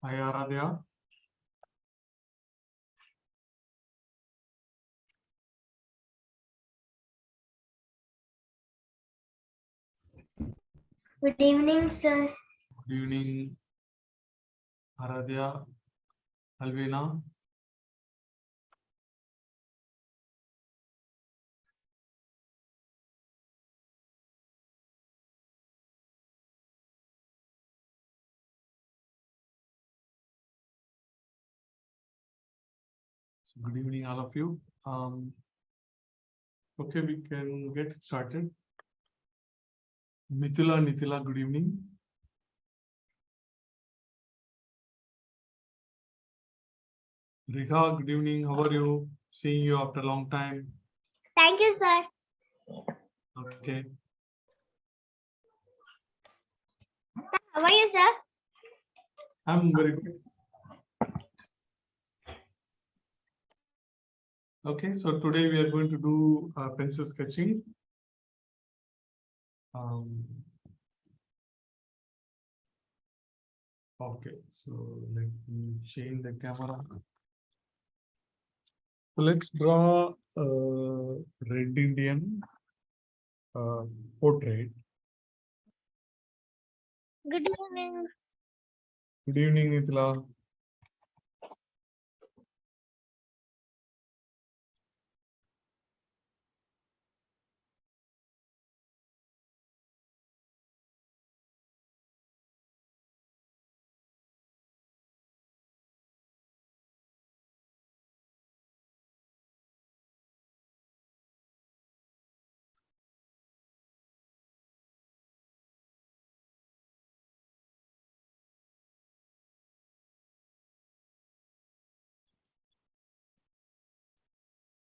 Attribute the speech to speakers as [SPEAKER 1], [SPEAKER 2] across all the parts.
[SPEAKER 1] Hi, Aradhya.
[SPEAKER 2] Good evening, sir.
[SPEAKER 1] Good evening, Aradhya, Alvina. So good evening, all of you. Okay, we can get started. Nithila, good evening. Rika, good evening. How are you? Seeing you after a long time.
[SPEAKER 2] Thank you, sir.
[SPEAKER 1] Okay.
[SPEAKER 2] How are you, sir?
[SPEAKER 1] I'm very good. Okay, so today we are going to do pencil sketching. Okay, so let me change the camera. So let's draw a Red Indian portrait.
[SPEAKER 2] Good evening.
[SPEAKER 1] Good evening, Nithila.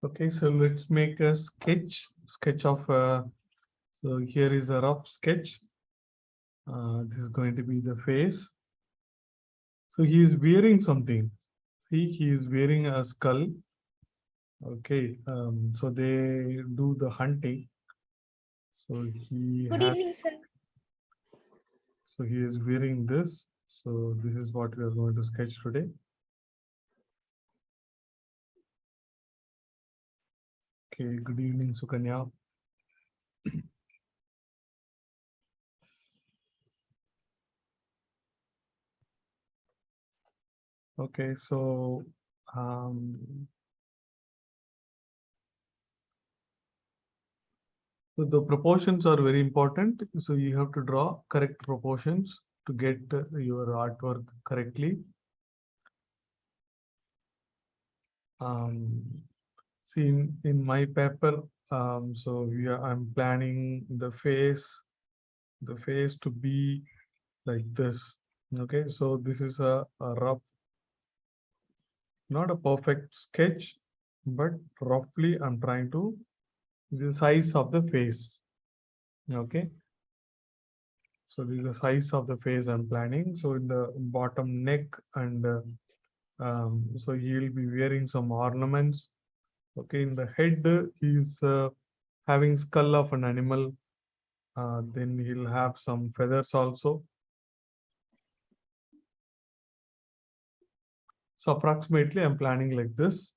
[SPEAKER 1] Okay, so let's make a sketch of, so here is a rough sketch. This is going to be the face. So he is wearing something. See, he is wearing a skull. Okay, so they do the hunting. So
[SPEAKER 2] Good evening, sir.
[SPEAKER 1] So he is wearing this. So this is what we are going to sketch today. Okay, good evening, Sukanya. Okay, so so the proportions are very important. So you have to draw correct proportions to get your artwork correctly. See, in my paper, so I'm planning the face to be like this. Okay, so this is a rough, not a perfect sketch, but roughly I'm trying to the size of the face. Okay, so this is the size of the face I'm planning. So in the bottom neck and so he'll be wearing some ornaments. Okay, in the head he's having skull of an animal. Then he'll have some feathers also. So approximately I'm planning like this.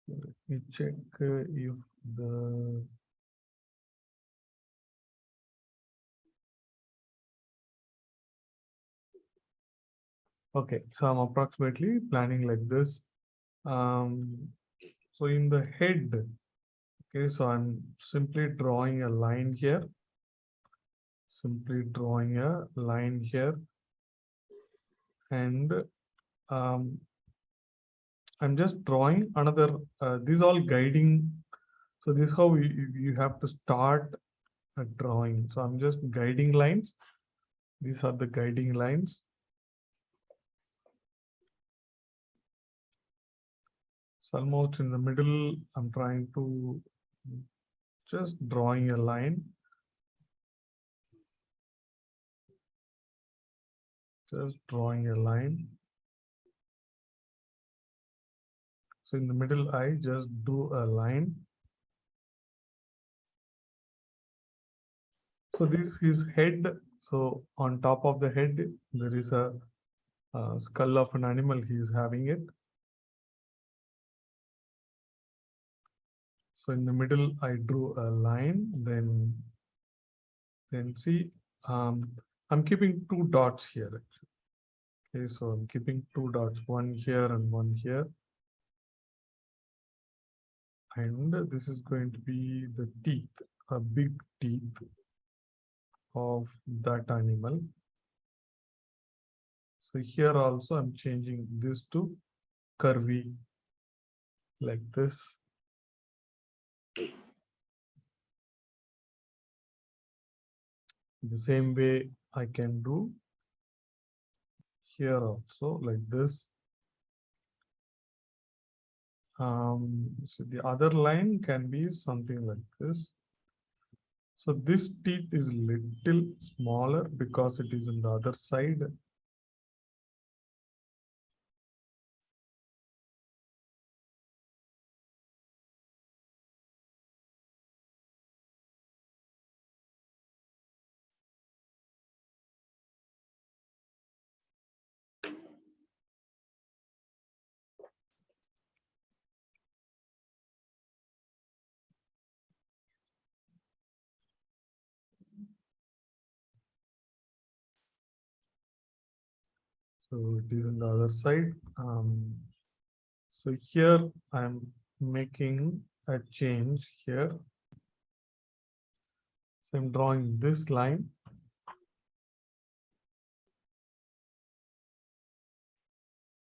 [SPEAKER 1] Let me check if the okay, so I'm approximately planning like this. So in the head, okay, so I'm simply drawing a line here. Simply drawing a line here, and I'm just drawing another. These all guiding. So this is how you have to start a drawing. So I'm just guiding lines. These are the guiding lines. So almost in the middle, I'm trying to just drawing a line. Just drawing a line. So in the middle, I just do a line. So this is his head. So on top of the head, there is a skull of an animal. He is having it. So in the middle, I drew a line. Then see, I'm keeping two dots here. Actually. Okay, so I'm keeping two dots, one here and one here. And this is going to be the teeth, a big teeth of that animal. So here also I'm changing this to curvy like this. The same way I can do here also like this. So the other line can be something like this. So this teeth is little smaller because it is on the other side. So it is on the other side. So here I'm making a change here. So I'm drawing this line.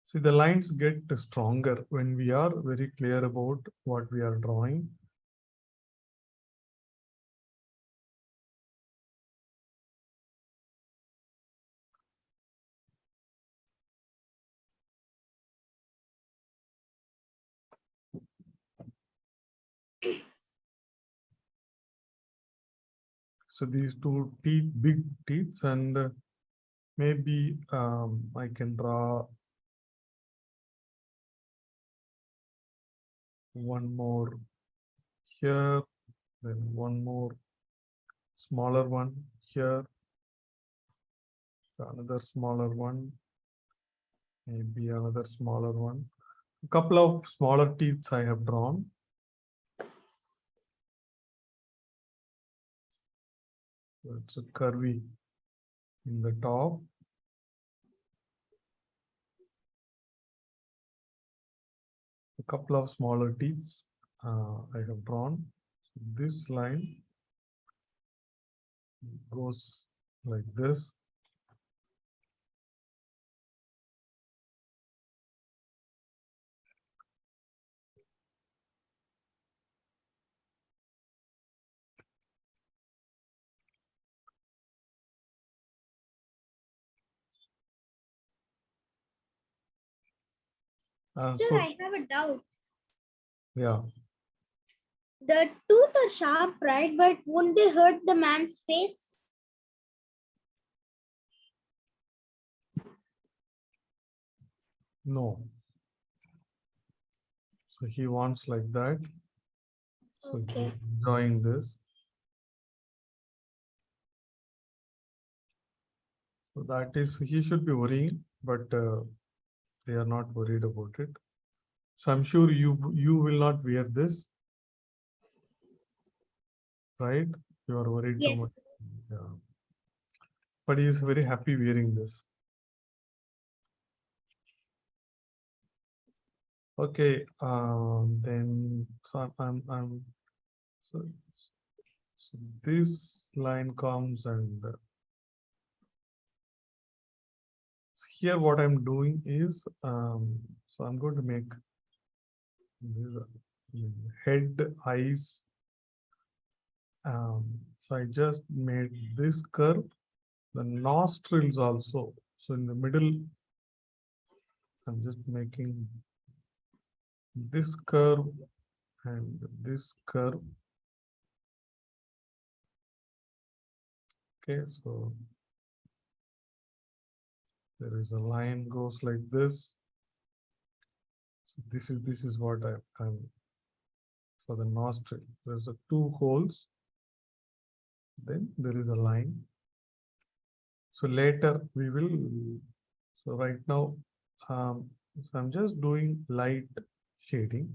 [SPEAKER 1] See, the lines get stronger when we are very clear about what we are drawing. So these two teeth, big teeth, and maybe I can draw one more here, then one more smaller one here, another smaller one, maybe another smaller one. A couple of smaller teeth I have drawn. So it's a curvy in the top. A couple of smaller teeth I have drawn. So this line goes like this.
[SPEAKER 2] Sir,
[SPEAKER 1] So
[SPEAKER 2] I have a doubt.
[SPEAKER 1] yeah,
[SPEAKER 2] The tooth are sharp, right? But won't they hurt the man's face?
[SPEAKER 1] no. So he wants like that. So
[SPEAKER 2] Okay.
[SPEAKER 1] he's enjoying this. So that is, he should be worrying, but they are not worried about it. So I'm sure you will not wear this, right? You are worried too
[SPEAKER 2] Yes.
[SPEAKER 1] much. Yeah. But he is very happy wearing this. Okay. Then so so, so this line comes and here what I'm doing is so I'm going to make this head, eyes. So I just made this curve, the nostrils also. So in the middle, I'm just making this curve and this curve. Okay, so there is a line goes like this. This is what I'm for the nostril. There's a two holes. Then there is a line. So later we will. So right now, so I'm just doing light shading,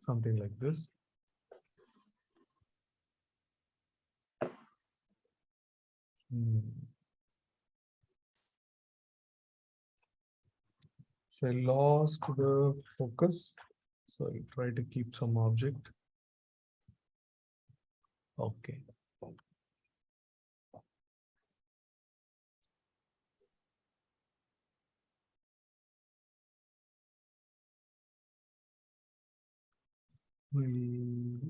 [SPEAKER 1] something like this. So I lost the focus. So I'll try to keep some object. Okay. We'll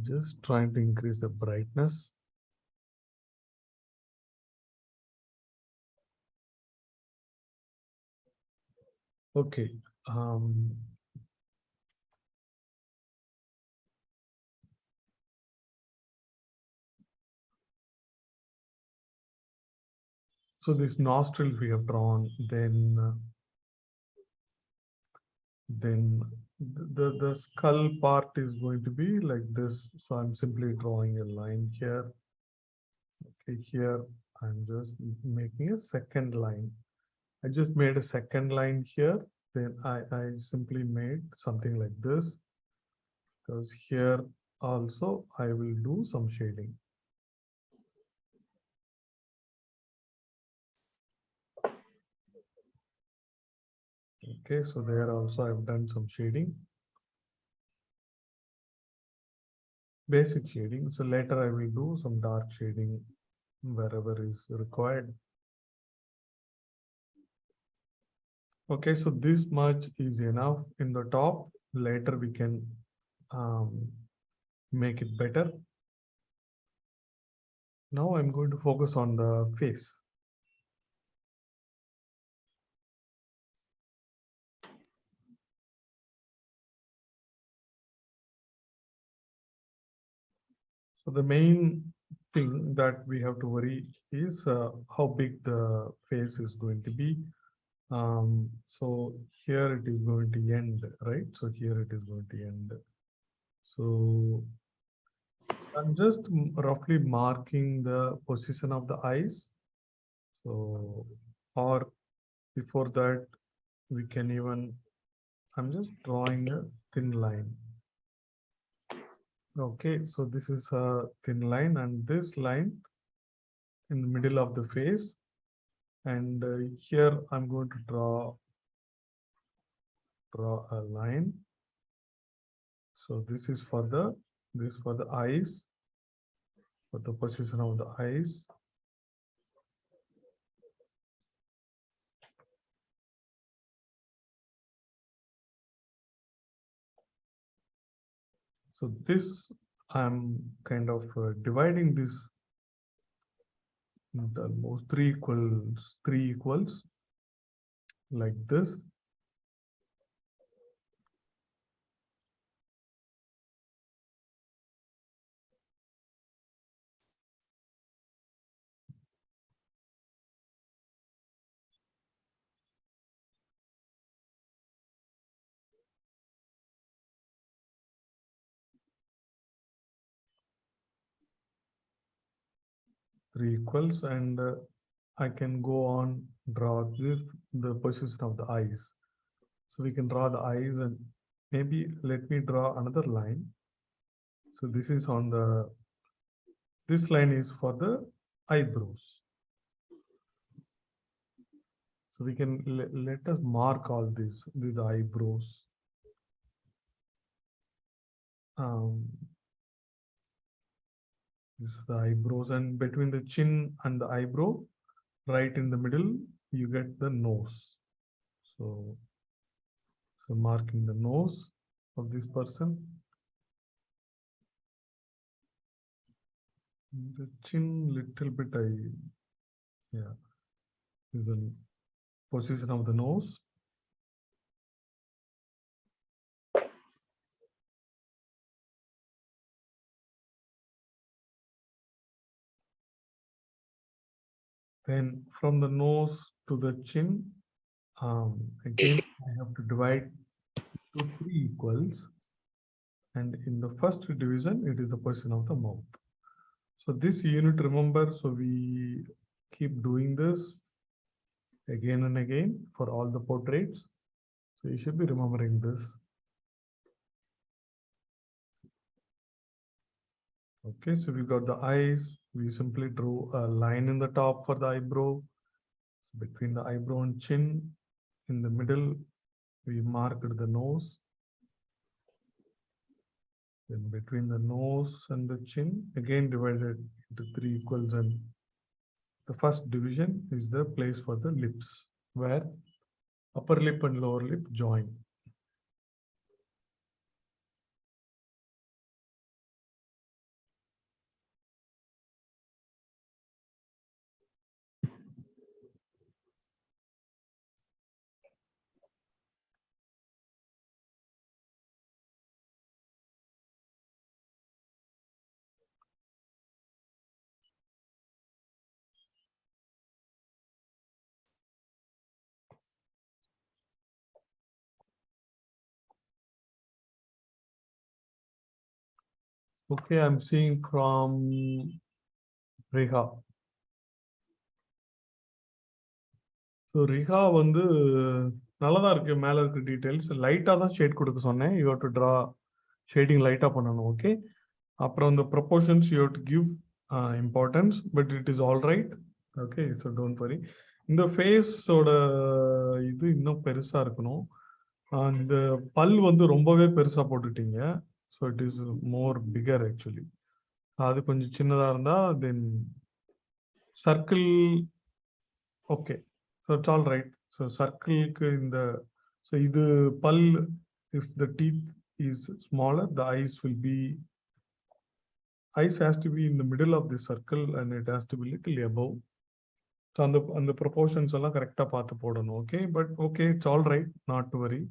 [SPEAKER 1] just trying to increase the brightness. Okay. So these nostrils we have drawn, then the skull part is going to be like this. So I'm simply drawing a line here. Okay, here I'm just making a second line. I just made a second line here. Then I simply made something like this, because here also I will do some shading. Okay, so there also I've done some shading. Basic shading. So later I will do some dark shading wherever is required. Okay, so this much is enough in the top. Later we can make it better. Now I'm going to focus on the face. So the main thing that we have to worry is how big the face is going to be. So here it is going to end, right? So here it is going to end. So I'm just roughly marking the position of the eyes. So, or before that, we can even, I'm just drawing a thin line. Okay, so this is a thin line, and this line in the middle of the face. And here I'm going to draw a line. So this is for the eyes, for the position of the eyes. So this, I'm kind of dividing this into almost three equals like this. Three equals, and I can go on draw the position of the eyes. So we can draw the eyes, and maybe let me draw another line. So this is on this line is for the eyebrows. So we can let us mark all these eyebrows. This is the eyebrows, and between the chin and the eyebrow, right in the middle, you get the nose. So marking the nose of this person. The chin little bit yeah, is the position of the nose. Then from the nose to the chin, again, I have to divide to 3 equals. And in the first division, it is the position of the mouth. So this unit, remember, so we keep doing this again and again for all the portraits. So you should be remembering this. Okay, so we got the eyes. We simply drew a line in the top for the eyebrow. So between the eyebrow and chin, in the middle, we marked the nose. Then between the nose and the chin, again divided into 3 equals, and the first division is the place for the lips, where upper lip and lower lip join. Okay, I'm seeing from Reha. So Reha வந்து நல்லதா இருக்கு, மேல இருக்க details லைட்டா தான் shade கொடுக்க சொன்னேன். You have to draw shading லைட்டா பண்ணணும். ஓகே, அப்புறம் இந்த proportions you have to give importance, but it is all right. Okay, so don't worry. இந்த ஃபேஸோட இது இன்னும் பெருசா இருக்கணும். இந்த பல் வந்து ரொம்பவே பெருசா போட்டுட்டீங்க. So it is more bigger actually. அது கொஞ்சம் சின்னதா இருந்தா then circle. Okay, so it's all right. So சர்க்கிளுக்கு இந்த ஸோ இது பல், if the teeth is smaller, the eyes will be, eyes has to be in the middle of the circle and it has to be little above. So அந்த proportions எல்லாம் கரெக்டாக பார்த்து போடணும். Okay, but okay, it's all right, not to வரி.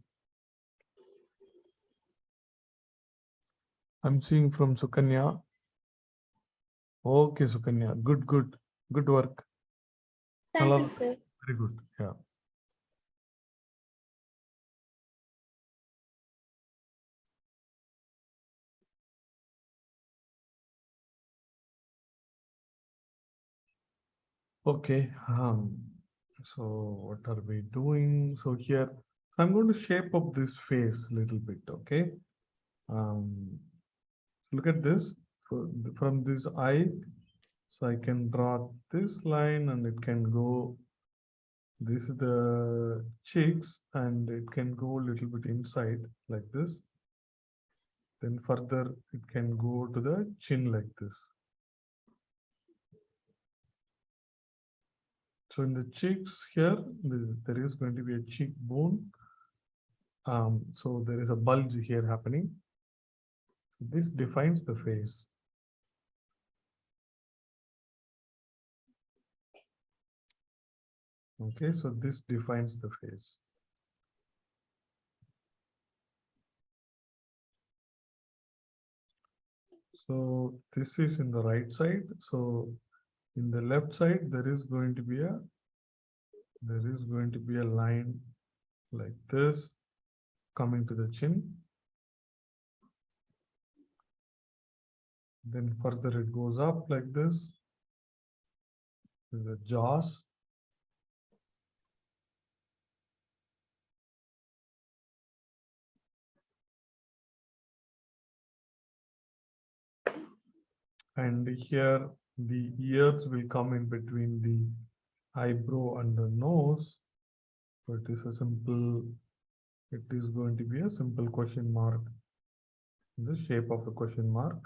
[SPEAKER 1] I'm seeing from Sukanya. Okay, Sukanya, good work.
[SPEAKER 2] Thank you, sir.
[SPEAKER 1] Very good. Yeah. Okay. So what are we doing? So here I'm going to shape up this face a little bit. Okay. Look at this. From this eye, so I can draw this line, and it can go. This is the cheeks, and it can go a little bit inside like this. Then further, it can go to the chin like this. So in the cheeks here, there is going to be a cheekbone. So there is a bulge here happening. This defines the face. Okay, so this defines the face. So this is in the right side. So in the left side, there is going to be a line like this coming to the chin. Then further it goes up like this. This is the jaws. And here the ears will come in between the eyebrow and the nose. So it is going to be a simple question mark in the shape of a question mark.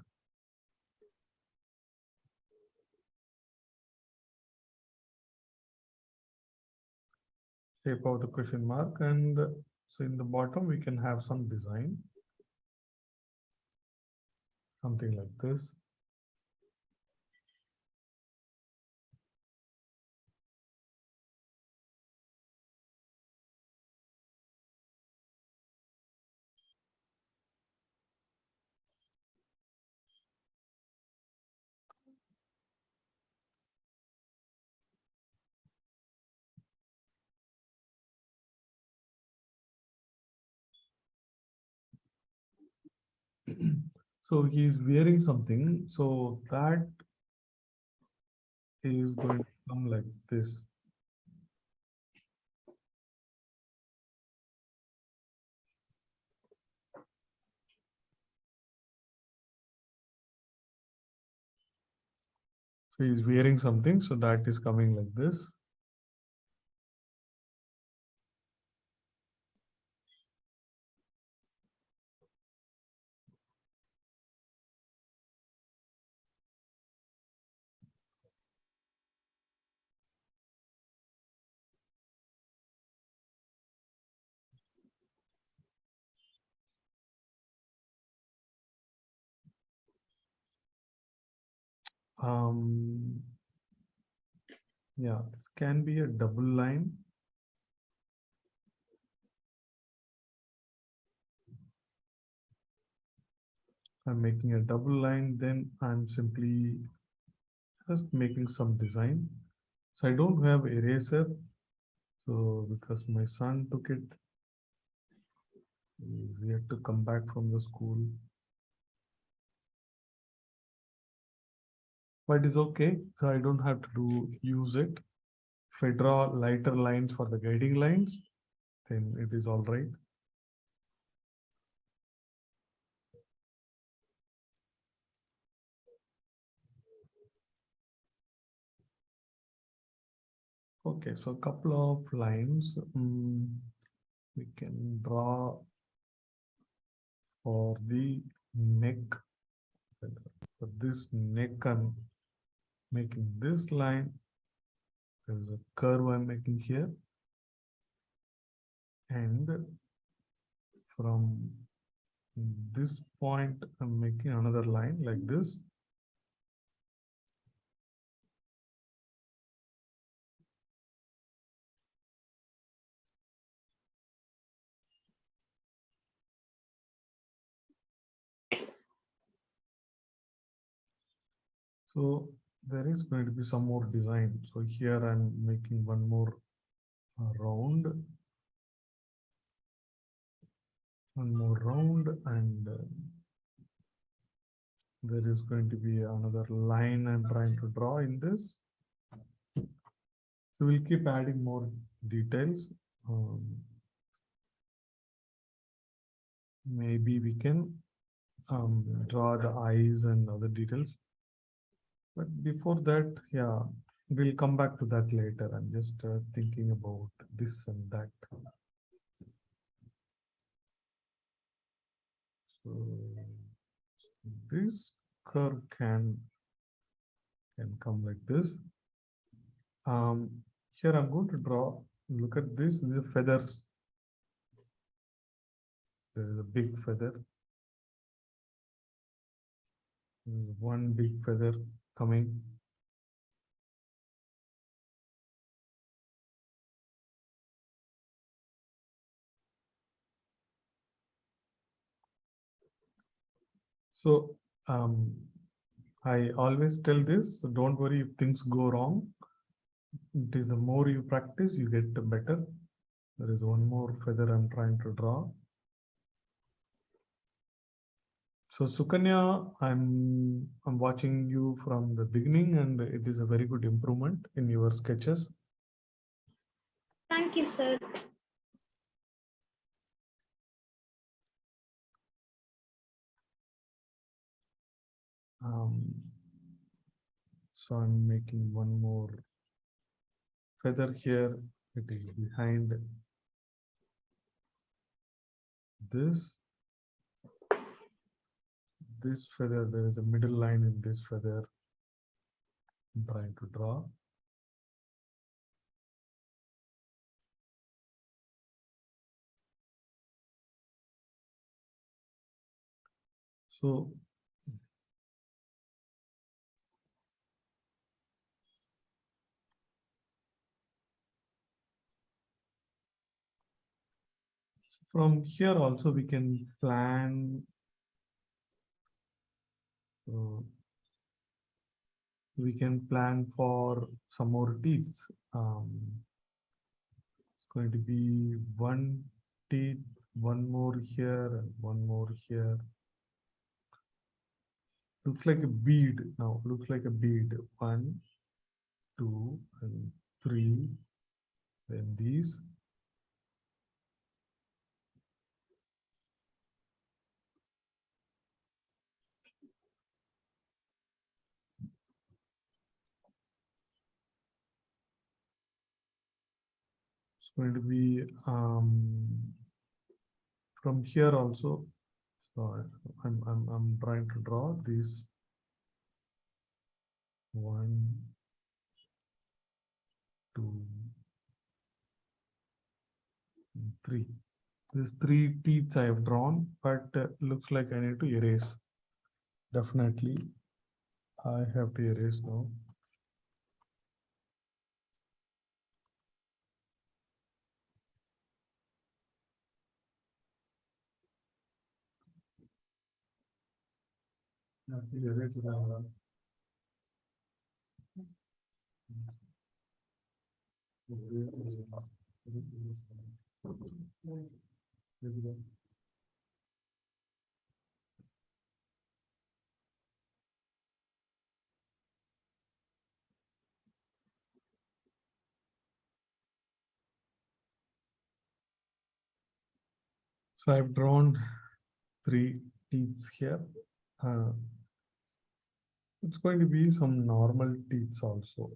[SPEAKER 1] Shape of the question mark, and so in the bottom we can have some design, something like this. So he's wearing something. So that is going to come like this. So he's wearing something. So that is coming like this. Um, yeah, this can be a double line. I'm making a double line, then I'm simply just making some design. So I don't have eraser. So because my son took it, he's yet to come back from the school. But it's okay. So I don't have to use it. If I draw lighter lines for the guiding lines, then it is all right. Okay, so a couple of lines we can draw for the neck. For this neck, I'm making this line. There's a curve I'm making here. And from this point, I'm making another line like this. So there is going to be some more design. So here I'm making one more round, and there is going to be another line I'm trying to draw in this. So we'll keep adding more details. Maybe we can draw the eyes and other details. But before that, yeah, we'll come back to that later. I'm just thinking about this and that. So this curve can come like this. Here I'm going to draw. Look at this. The feathers. There is a big feather. There is one big feather coming. So I always tell this. So don't worry if things go wrong. It is the more you practice, you get better. There is one more feather I'm trying to draw. So Sukanya, I'm watching you from the beginning, and it is a very good improvement in your sketches.
[SPEAKER 2] Thank you, sir.
[SPEAKER 1] So I'm making one more feather here. It is behind this. This feather, there is a middle line in this feather I'm trying to draw. So from here also we can plan. We can plan for some more teeth. It's going to be one teeth, one more here, and one more here. Looks like a bead now. Looks like a bead. 1, 2, and 3. Then these. It's going to be from here also. So I'm trying to draw these 1, 2, and 3. These 3 teeth I have drawn, but looks like I need to erase. Definitely, I have to erase now. I have to erase it. So I've drawn 3 teeth here. It's going to be some normal teeth also.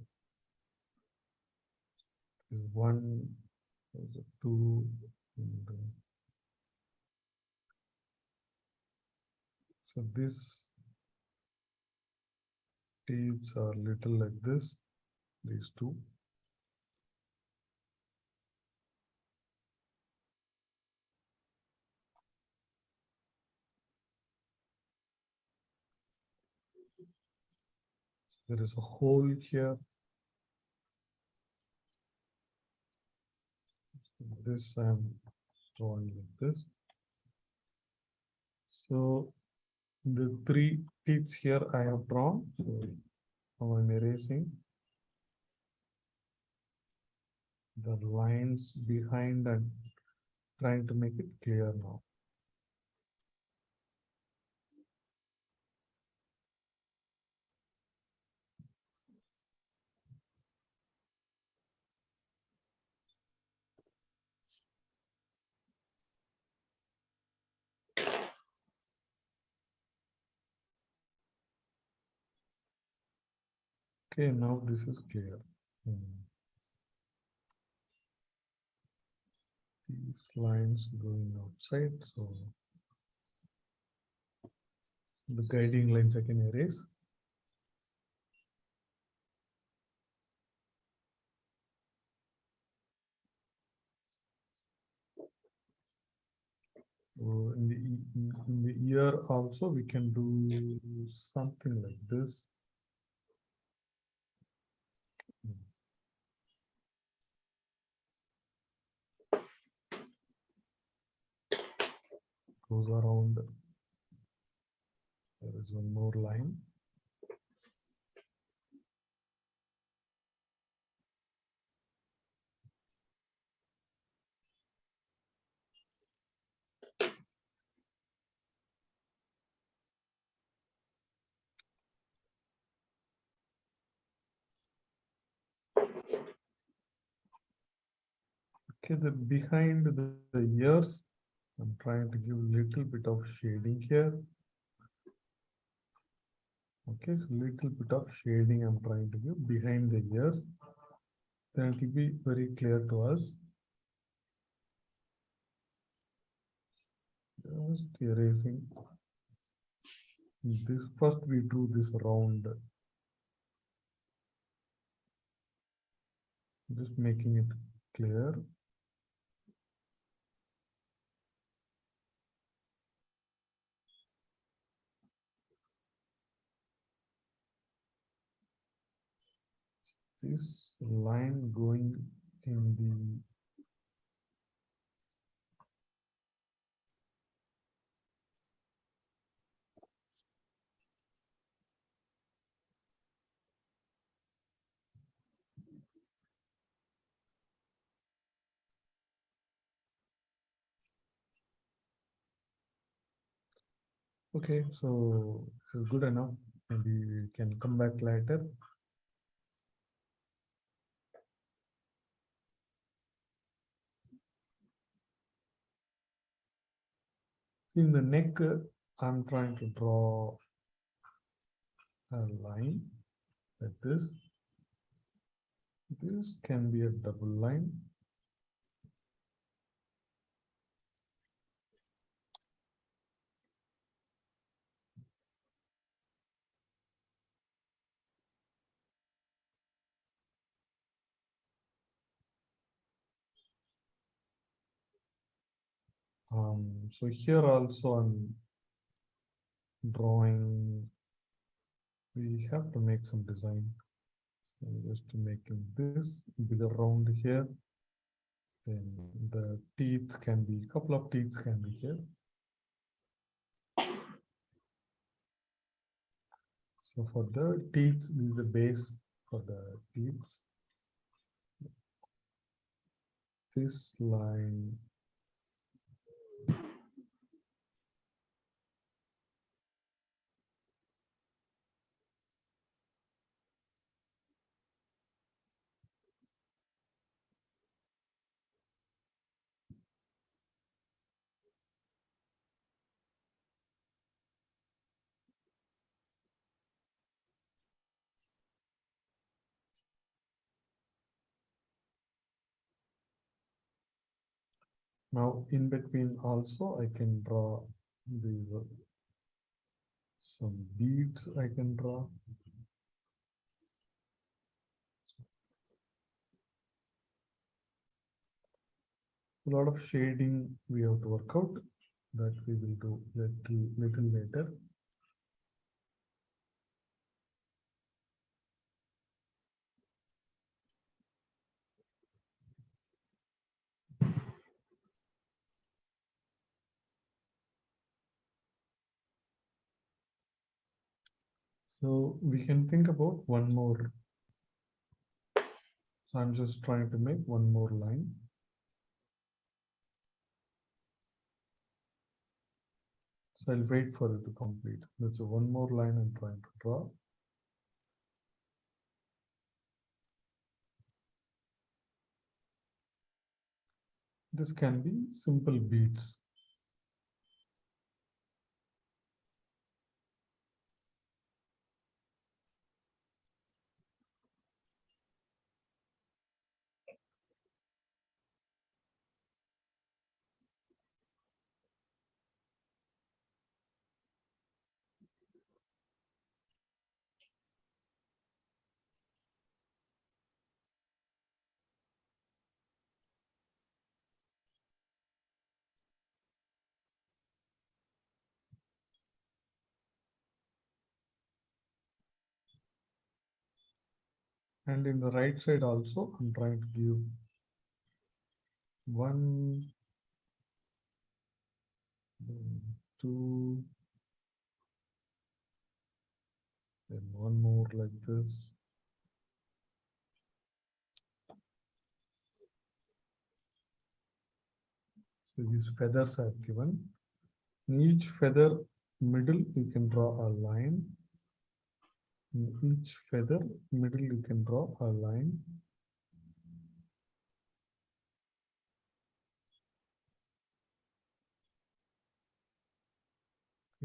[SPEAKER 1] There's 1, there's 2, and, so this teeth are little like this. These 2. There is a hole here. This I'm drawing like this. So the 3 teeth here I have drawn. So now I'm erasing the lines behind and trying to make it clear now. Okay, now this is clear. These lines going outside, so the guiding lines I can erase. So in the ear also we can do something like this. Goes around. There is one more line. Okay, the behind the ears, I'm trying to give a little bit of shading here. Okay, so little bit of shading I'm trying to give behind the ears. Then it will be very clear to us. Just erasing. This first we drew this round. Just making it clear. This line going in the Okay, so this is good enough. Maybe we can come back later. In the neck, I'm trying to draw a line like this. This can be a double line. So here also I'm drawing. We have to make some design. So just making this bigger round here. Then the teeth can be, couple of teeth can be here. So for the teeth, this is the base for the teeth. This line. Now in between also I can draw these some beads I can draw. A lot of shading we have to work out, that we will do little later. So we can think about one more. So I'm just trying to make one more line. So I'll wait for it to complete. That's one more line I'm trying to draw. This can be simple beads. And in the right side also, I'm trying to give one, two, then one more like this. So these feathers are given. In each feather middle, you can draw a line. In each feather middle, you can draw a line.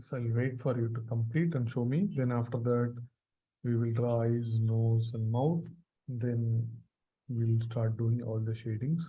[SPEAKER 1] So I'll wait for you to complete and show me. Then after that, we will draw eyes, nose, and mouth. Then we'll start doing all the shadings.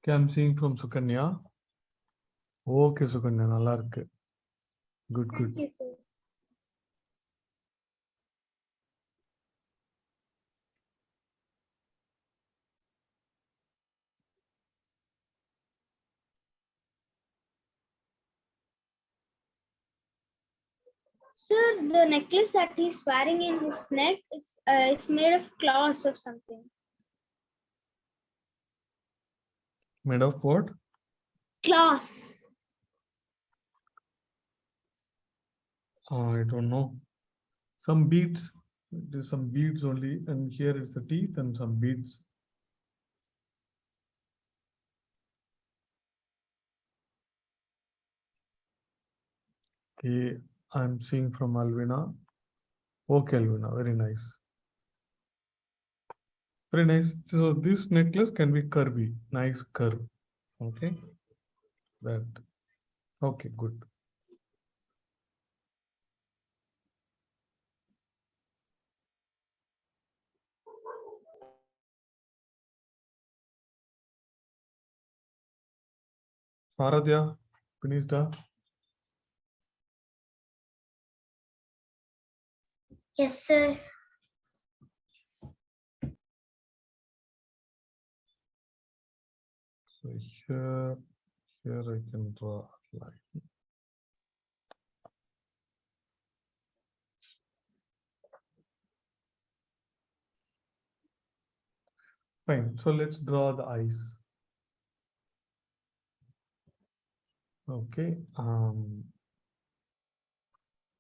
[SPEAKER 1] Okay, I'm seeing from Sukanya. Okay, Sukanya, நல்லா இருக்கு. Good, good.
[SPEAKER 2] Thank you, sir. Sir, the necklace that he's wearing in his neck is made of claws of something.
[SPEAKER 1] Made of what?
[SPEAKER 2] Claws.
[SPEAKER 1] I don't know. Some beads. There's some beads only, and here is the teeth and some beads. Okay, I'm seeing from Alvina. Okay, Alvina, very nice. Very nice. So this necklace can be curvy, nice curve. Okay, that. Okay, good. Aradhya, finished?
[SPEAKER 2] Yes, sir.
[SPEAKER 1] So here I can draw a line. Fine. So let's draw the eyes. Okay.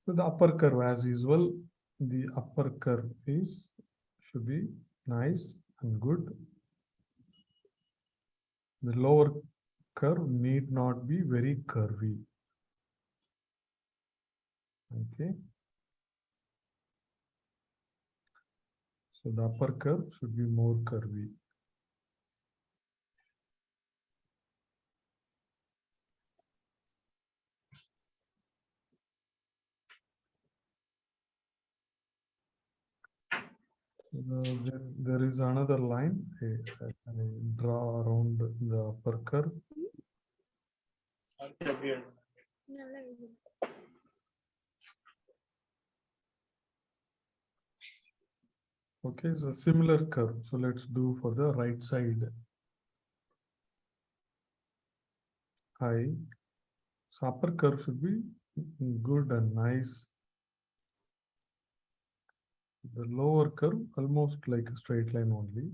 [SPEAKER 1] So the upper curve, as usual, the upper curve should be nice and good. The lower curve need not be very curvy. Okay. So the upper curve should be more curvy. There is another line. I draw around the upper curve. Okay, so similar curve. So let's do for the right side. High. So upper curve should be good and nice. The lower curve almost like a straight line only.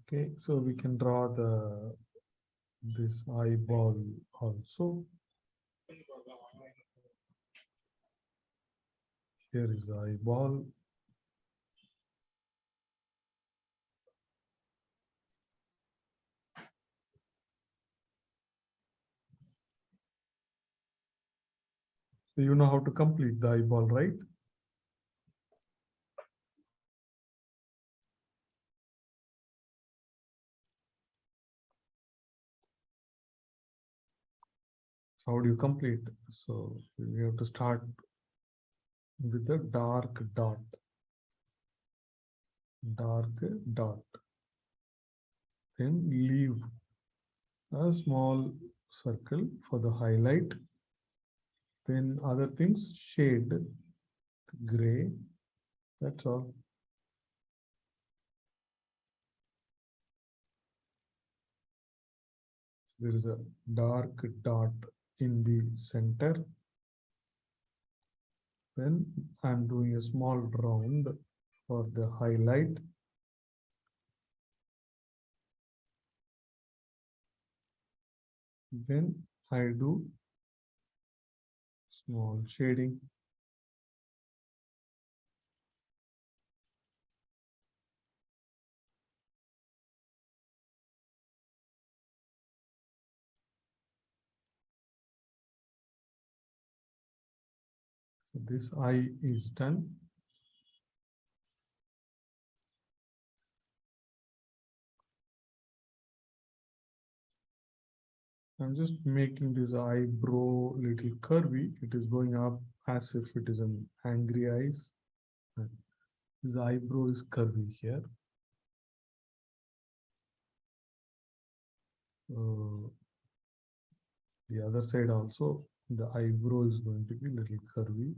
[SPEAKER 1] Okay, so we can draw this eyeball also. Here is the eyeball. So you know how to complete the eyeball, right? So how do you complete? So we have to start with the dark dot. Dark dot. Then leave a small circle for the highlight. Then other things shade gray. That's all. There is a dark dot in the center. Then I'm doing a small round for the highlight. Then I do small shading. So this eye is done. I'm just making this eyebrow little curvy. It is going up as if it is an angry eyes. This eyebrow is curvy here. The other side also, the eyebrow is going to be little curvy.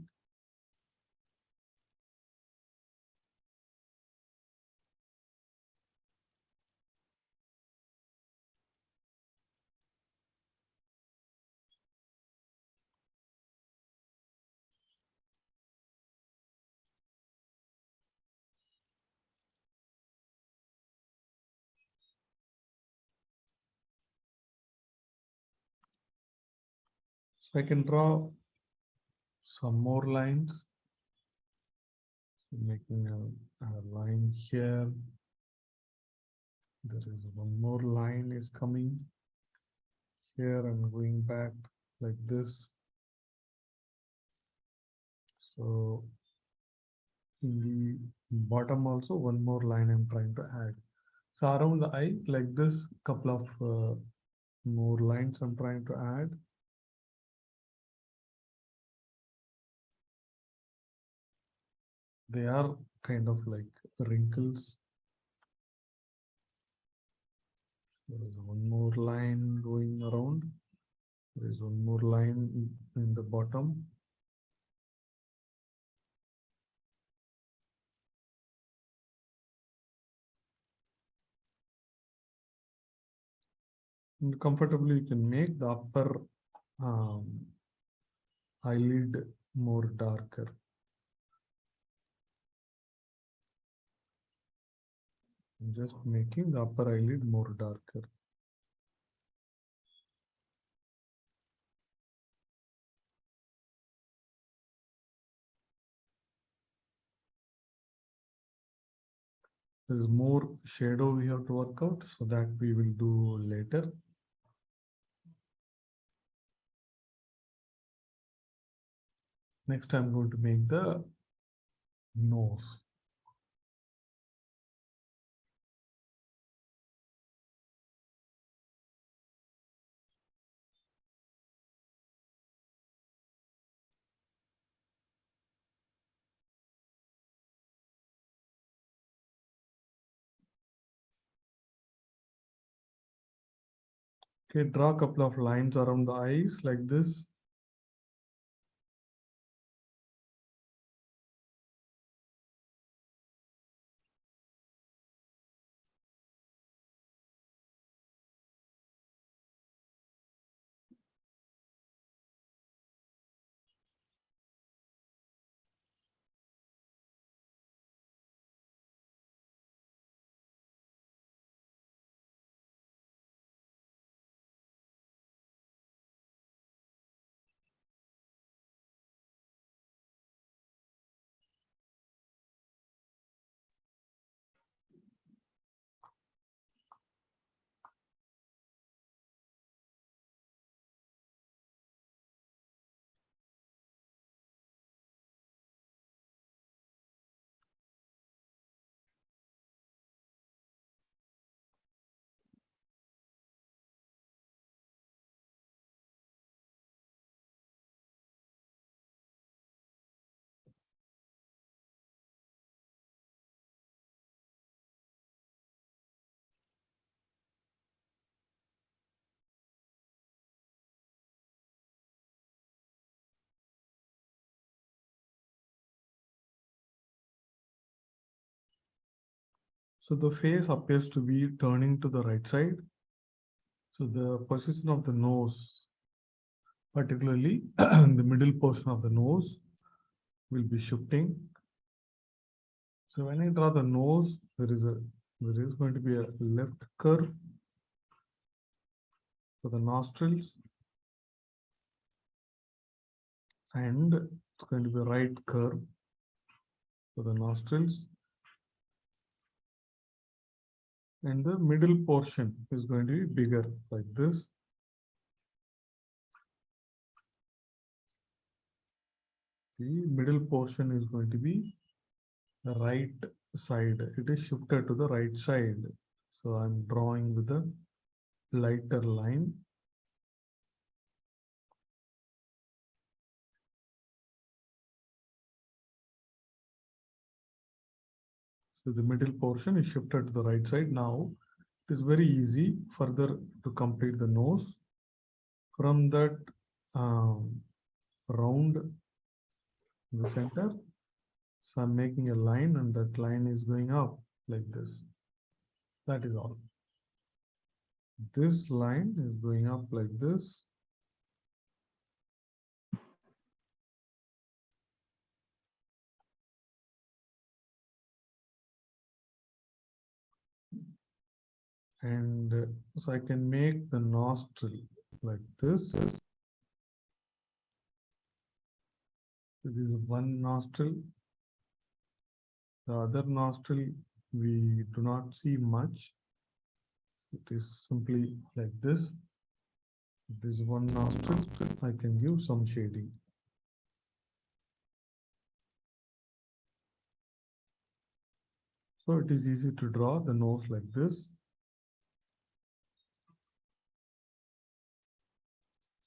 [SPEAKER 1] So I can draw some more lines. So making a line here. There is one more line is coming here and going back like this. So in the bottom also one more line I'm trying to add. So around the eye like this, couple of more lines I'm trying to add. They are kind of like wrinkles. There is one more line going around. There is one more line in the bottom. And comfortably you can make the upper eyelid more darker. I'm just making the upper eyelid more darker. There's more shadow we have to work out, so that we will do later. Next, I'm going to make the nose. Okay, draw a couple of lines around the eyes like this. So the face appears to be turning to the right side. So the position of the nose, particularly the middle portion of the nose, will be shifting. So when I draw the nose, there is going to be a left curve for the nostrils, and it's going to be a right curve for the nostrils, and the middle portion is going to be bigger like this. The middle portion is going to be the right side. It is shifted to the right side. So I'm drawing with a lighter line. So the middle portion is shifted to the right side. Now it is very easy further to complete the nose. From that round in the center, so I'm making a line, and that line is going up like this. That is all. This line is going up like this. And so I can make the nostril like this. This is one nostril. The other nostril we do not see much. It is simply like this. This is one nostril. I can give some shading. So it is easy to draw the nose like this.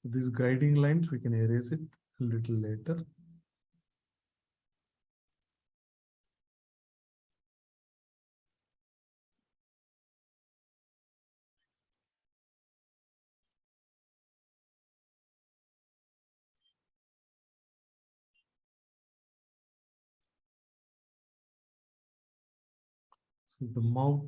[SPEAKER 1] So these guiding lines, we can erase it a little later. So the mouth,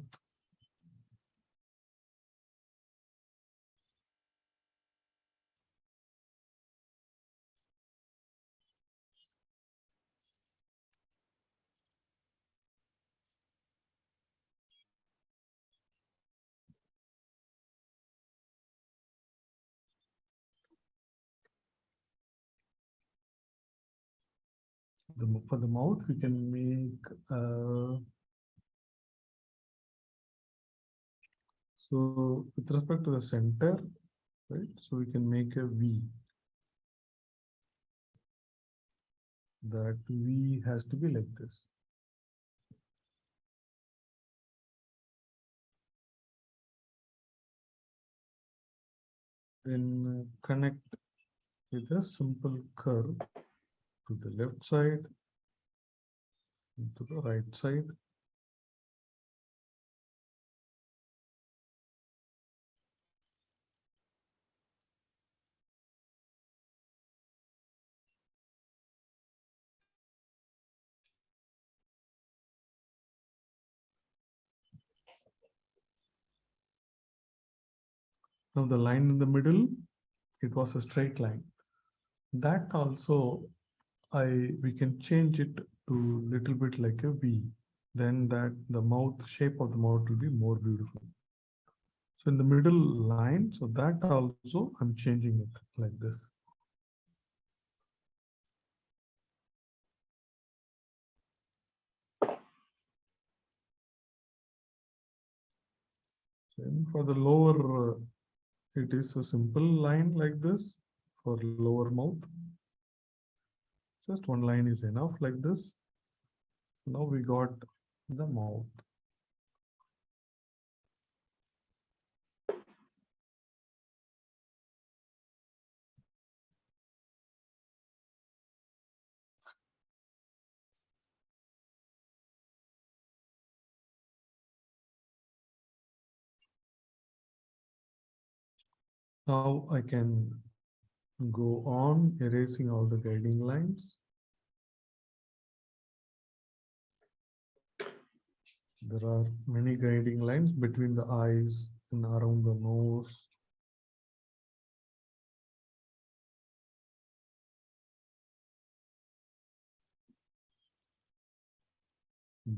[SPEAKER 1] for the mouth, we can make so with respect to the center, right? So we can make a V. That V has to be like this. Then connect with a simple curve to the left side and to the right side. Now the line in the middle, it was a straight line. That also we can change it to little bit like a V. Then that the mouth shape of the mouth will be more beautiful. So in the middle line, so that also I'm changing it like this. Then for the lower, it is a simple line like this for lower mouth. Just one line is enough like this. Now we got the mouth. Now I can go on erasing all the guiding lines. There are many guiding lines between the eyes and around the nose.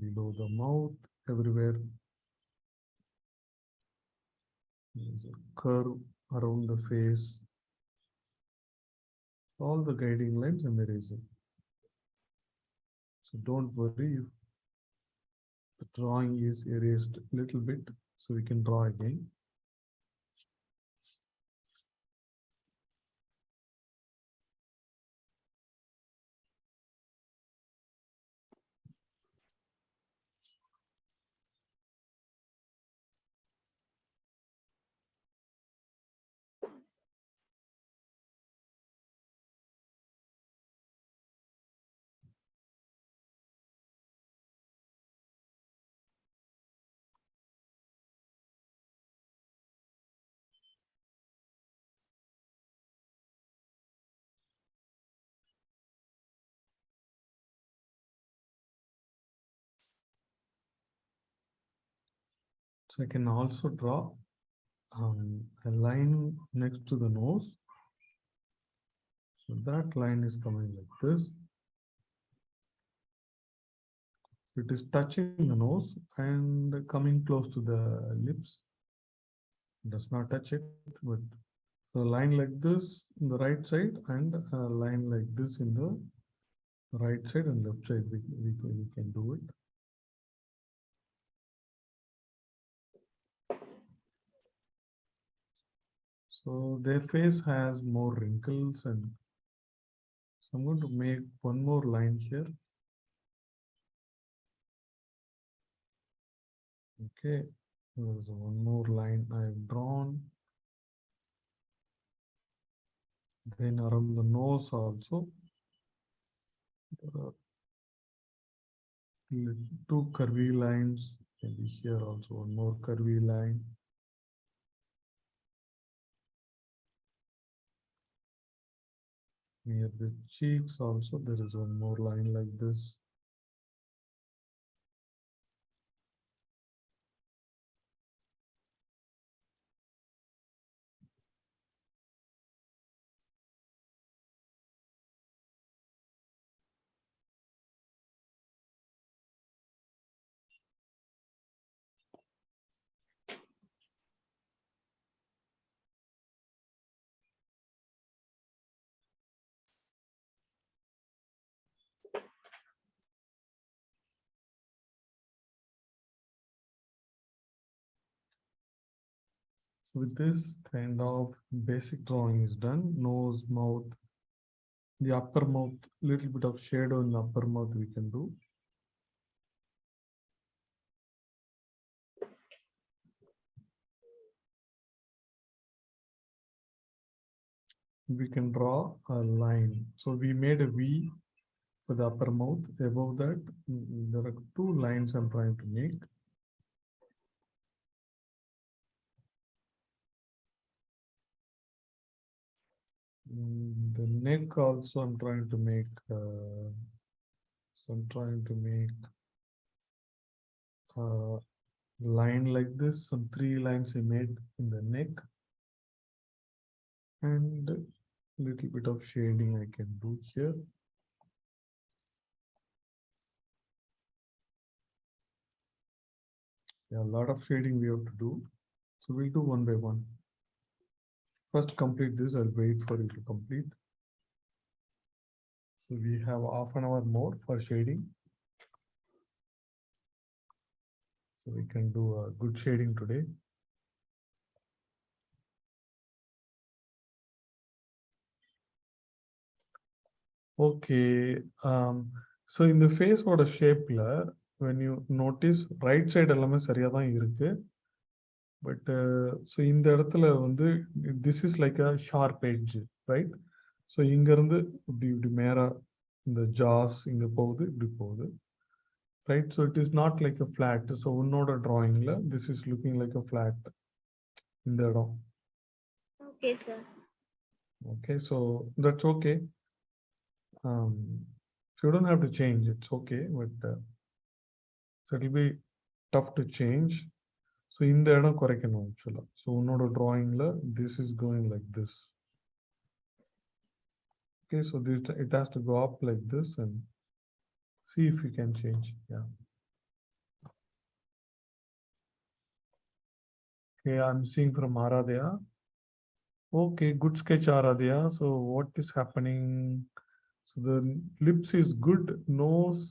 [SPEAKER 1] Below the mouth, everywhere. There's a curve around the face. All the guiding lines I'm erasing. So don't worry if the drawing is erased a little bit, so we can draw again. So I can also draw a line next to the nose. So that line is coming like this. It is touching the nose and coming close to the lips. Does not touch it, but so a line like this in the right side and a line like this in the right side and left side. We can do it. So their face has more wrinkles, and so I'm going to make one more line here. Okay, there's one more line I've drawn. Then around the nose also, there are two curvy lines. Maybe here also one more curvy line. Near the cheeks also, there is one more line like this. So with this kind of basic drawing is done, nose, mouth, the upper mouth, little bit of shadow in the upper mouth we can do. We can draw a line. So we made a V for the upper mouth. Above that, there are two lines I'm trying to make. The neck also I'm trying to make. So I'm trying to make a line like this. Some three lines I made in the neck, and a little bit of shading I can do here. Yeah, a lot of shading we have to do. So we'll do one by one. First complete this. I'll wait for you to complete. So we have half an hour more for shading. So we can do a good shading today. Okay. So in the face ஓட ஷேப்ல when you notice right side எல்லாமே சரியா தான் இருக்கு. But so இந்த இடத்துல வந்து this is like a sharp edge, right? So இங்க இருந்து இப்படி மேரா இந்த jaws இங்க போகுது, இப்படி போகுது. Right, so it is not like a flat. So unnோட drawingல this is looking like a flat இந்த இடம்.
[SPEAKER 2] Okay, sir.
[SPEAKER 1] Okay, so that's okay. So you don't have to change. It's okay, but so it will be tough to change. So இந்த இடம் குறைக்கணும் actually. So உன்னோட drawingல this is going like this. Okay, so it has to go up like this and see if you can change. Yeah. Okay, I'm seeing from Aradhya. Okay, good sketch, Aradhya. So what is happening? So the lips is good. Nose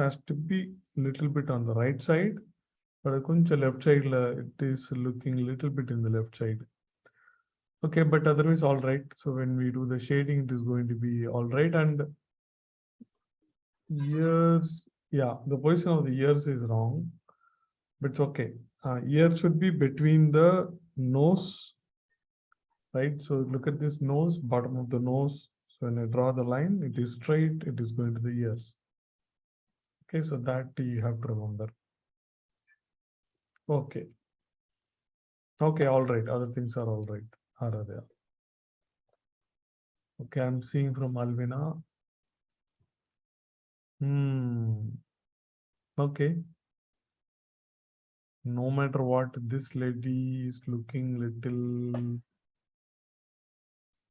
[SPEAKER 1] has to be a little bit on the right side, but koncha left side it is looking a little bit in the left side. Okay, but otherwise all right. So when we do the shading, it is going to be all right. And ears, yeah, the position of the ears is wrong, but it's okay. Ear should be between the nose, right? So look at this nose, bottom of the nose. So when I draw the line, it is straight, it is going to the ears. Okay, so that you have to remember. Okay. Okay, all right. Other things are all right. Are there? Okay, I'm seeing from Alvina. Okay. no matter what, this lady is looking little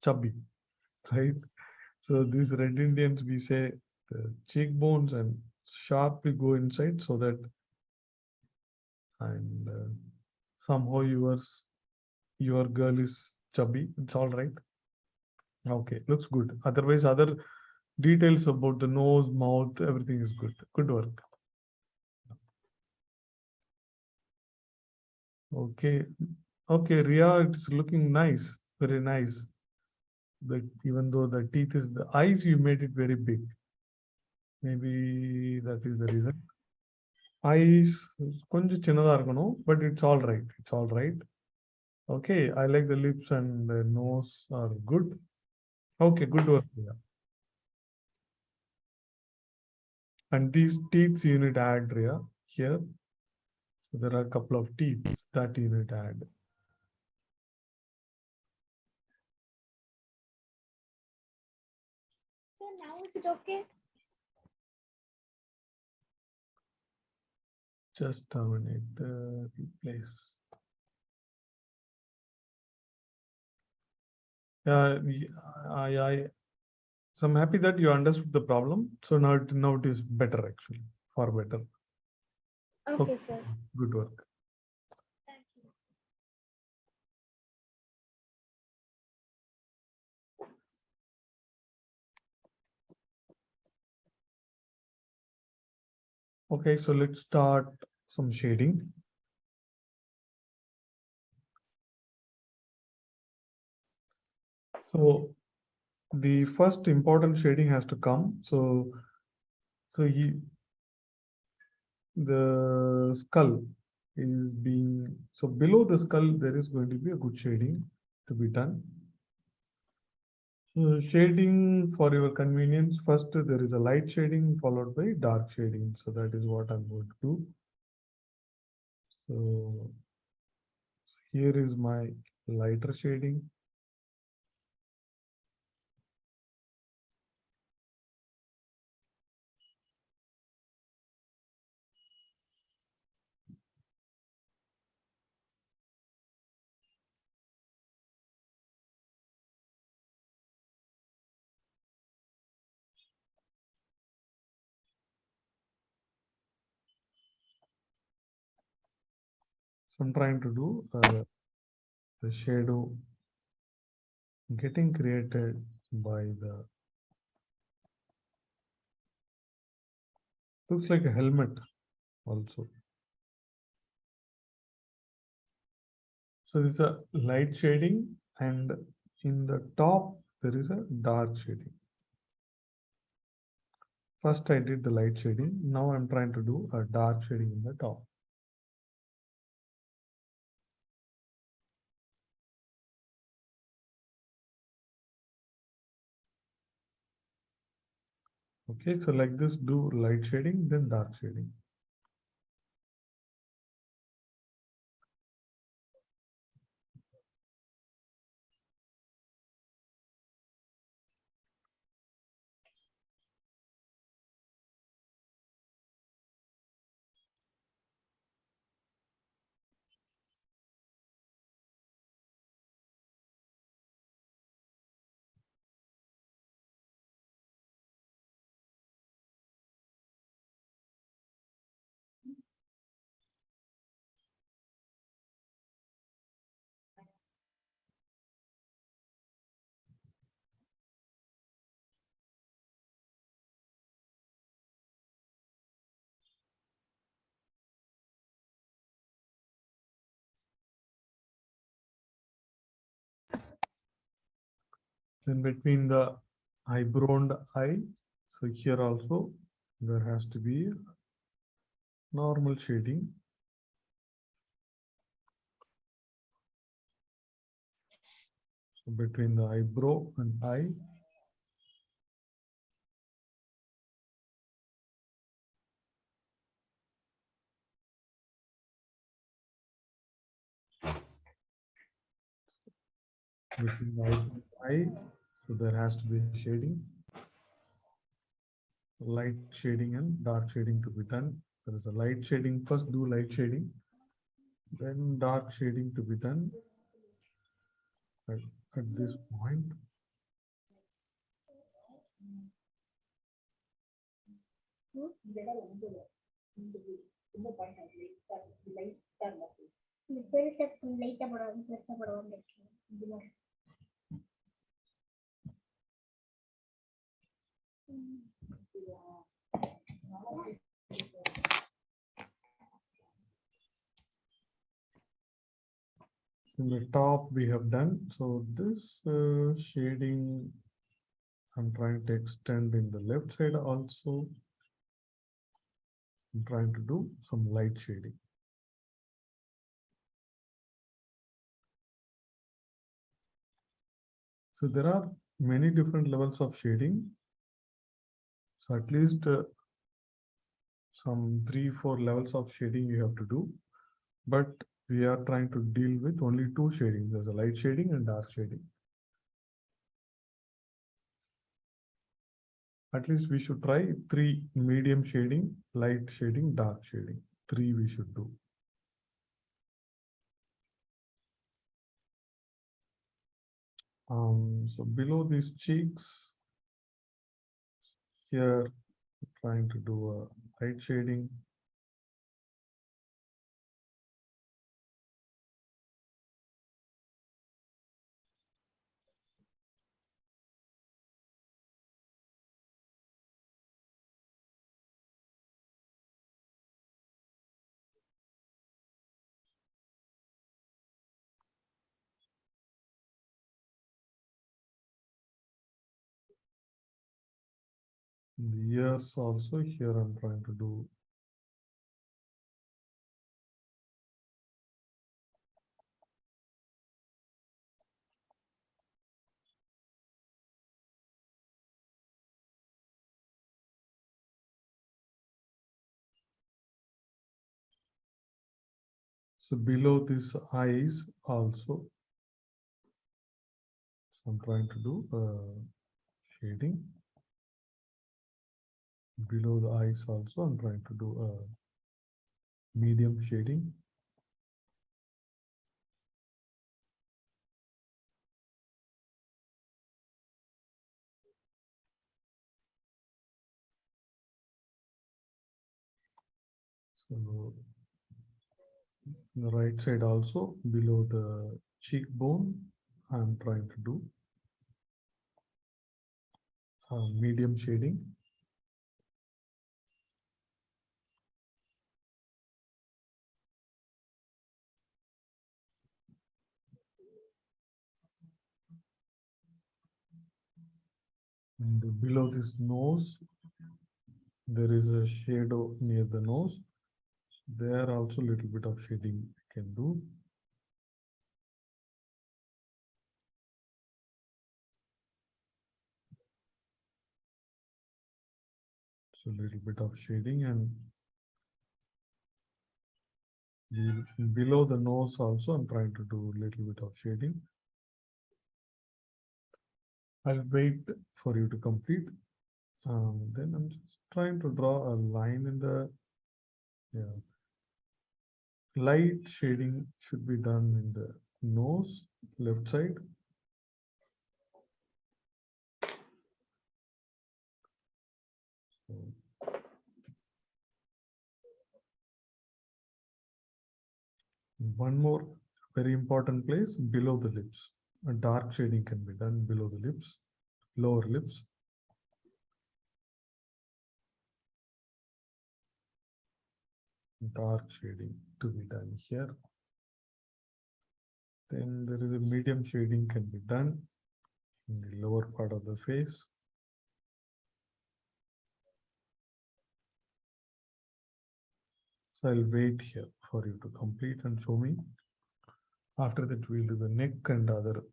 [SPEAKER 1] chubby, right? So these red Indians, we say the cheekbones and sharply go inside so that, and somehow your girl is chubby. It's all right. Okay, looks good. Otherwise, other details about the nose, mouth, everything is good. Good work. Okay, okay, Ria, it's looking nice, very nice. But even though the teeth is the eyes, you made it very big. Maybe that is the reason. Eyes கொஞ்சம் சின்னதா இருக்கணும், but it's all right. It's all right. Okay, I like the lips and the nose are good. Okay, good work. Yeah. And these teeth you need to add, Ria, here. So there are a couple of teeth that you need to add.
[SPEAKER 2] So now is it okay?
[SPEAKER 1] Just a minute, replace. So I'm happy that you understood the problem. So now it is better actually, far better.
[SPEAKER 2] Okay, sir.
[SPEAKER 1] Good work.
[SPEAKER 2] Thank you.
[SPEAKER 1] Okay, so let's start some shading. So the first important shading has to come. So the skull is being, so below the skull there is going to be a good shading to be done. So shading for your convenience, first there is a light shading followed by dark shading. So that is what I'm going to do. So here is my lighter shading. So I'm trying to do the shadow getting created by the, looks like a helmet also. So this is a light shading, and in the top there is a dark shading. First I did the light shading. Now I'm trying to do a dark shading in the top. Okay, so like this, do light shading, then dark shading. Then between the eyebrow and eye, so here also there has to be normal shading. So between the eyebrow and eye, between the eyebrow and eye, so there has to be shading, light shading and dark shading to be done. There is a light shading, first do light shading, Then dark shading to be done at, at this point. In the top we have done. So this shading I'm trying to extend in the left side also. I'm trying to do some light shading. So there are many different levels of shading. So at least some 3-4 levels of shading you have to do. But we are trying to deal with only two shadings. There's a light shading and dark shading. At least we should try 3: medium shading, light shading, dark shading. 3 we should do. So below these cheeks, here trying to do a light shading. The ears also here I'm trying to do. So below these eyes also, so I'm trying to do shading. Below the eyes also I'm trying to do a medium shading. So the right side also, below the cheekbone, I'm trying to do medium shading. And below this nose, there is a shadow near the nose. There also a little bit of shading I can do. So a little bit of shading, and below the nose also I'm trying to do a little bit of shading. I'll wait for you to complete. Then I'm just trying to draw a line in the light shading should be done in the nose, left side. So one more very important place, below the lips. A dark shading can be done below the lips, lower lips. Dark shading to be done here. Then there is a medium shading can be done in the lower part of the face. So I'll wait here for you to complete and show me. After that, we'll do the neck and other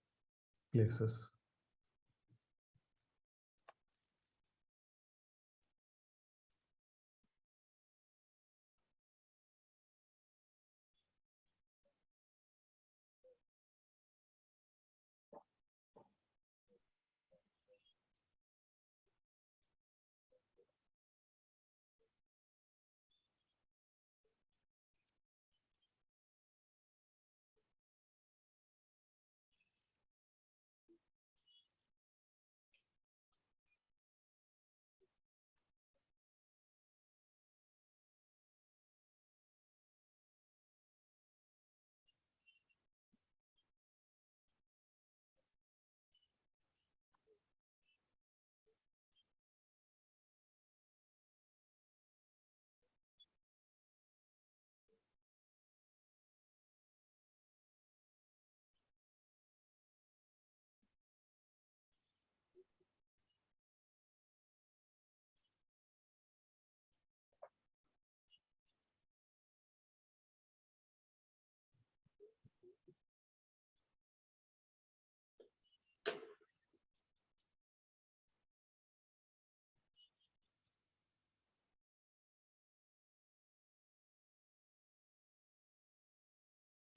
[SPEAKER 1] places.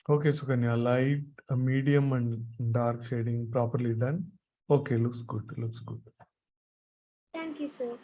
[SPEAKER 1] Okay, Sukanya, light, a medium and dark shading properly done. Okay, looks good, looks good.
[SPEAKER 2] Thank you, sir.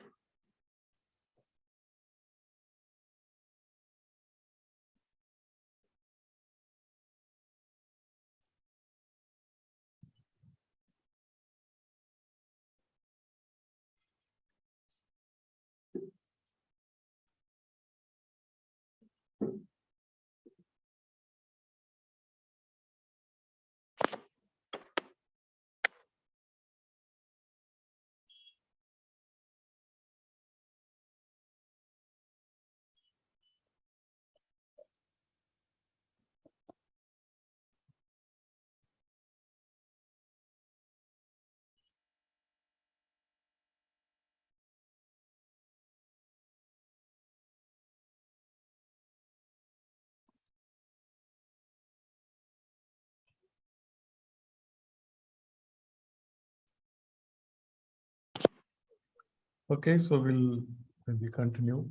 [SPEAKER 1] Okay, so we'll maybe continue.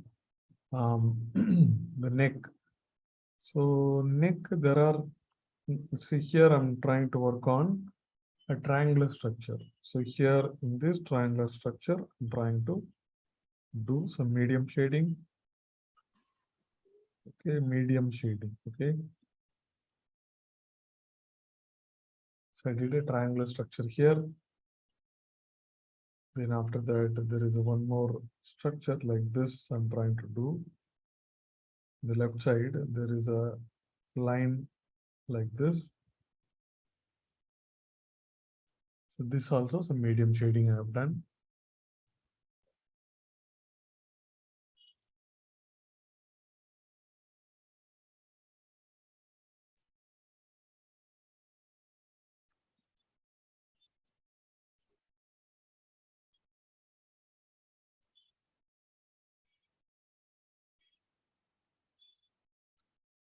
[SPEAKER 1] The neck. So neck, there are, see here I'm trying to work on a triangular structure. So here in this triangular structure, I'm trying to do some medium shading. Okay, medium shading. Okay. So I did a triangular structure here. Then after that, there is a one more structure like this I'm trying to do. The left side, there is a line like this. So this also some medium shading I have done.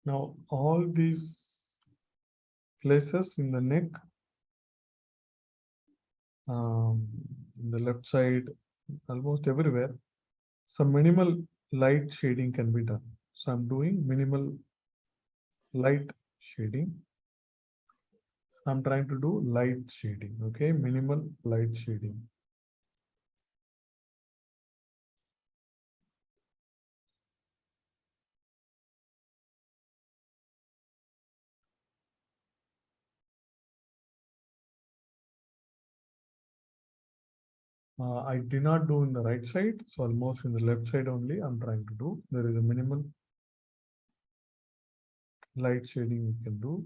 [SPEAKER 1] Now all these places in the neck, in the left side, almost everywhere, some minimal light shading can be done. So I'm doing minimal light shading. I'm trying to do light shading. Okay, minimal light shading. I did not do in the right side, so almost in the left side only I'm trying to do. There is a minimal light shading we can do.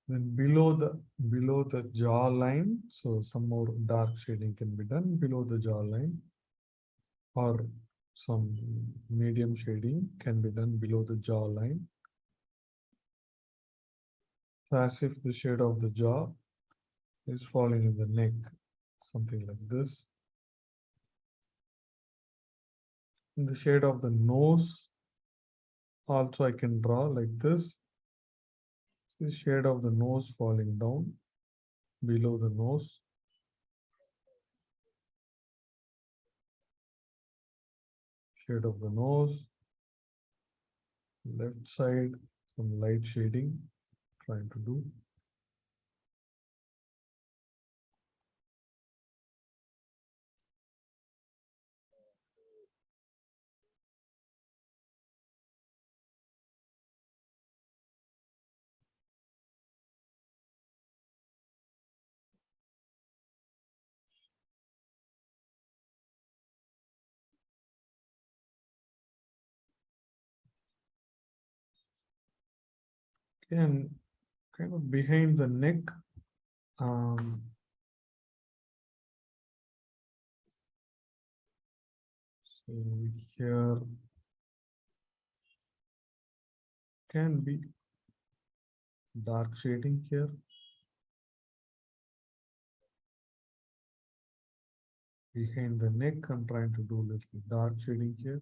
[SPEAKER 1] Then below the jaw line, so some more dark shading can be done below the jaw line, or some medium shading can be done below the jaw line. So as if the shade of the jaw is falling in the neck, something like this. In the shade of the nose, also I can draw like this. The shade of the nose falling down below the nose. Shade of the nose. Left side, some light shading, trying to do. And kind of behind the neck, so here can be dark shading here. Behind the neck, I'm trying to do a little dark shading here.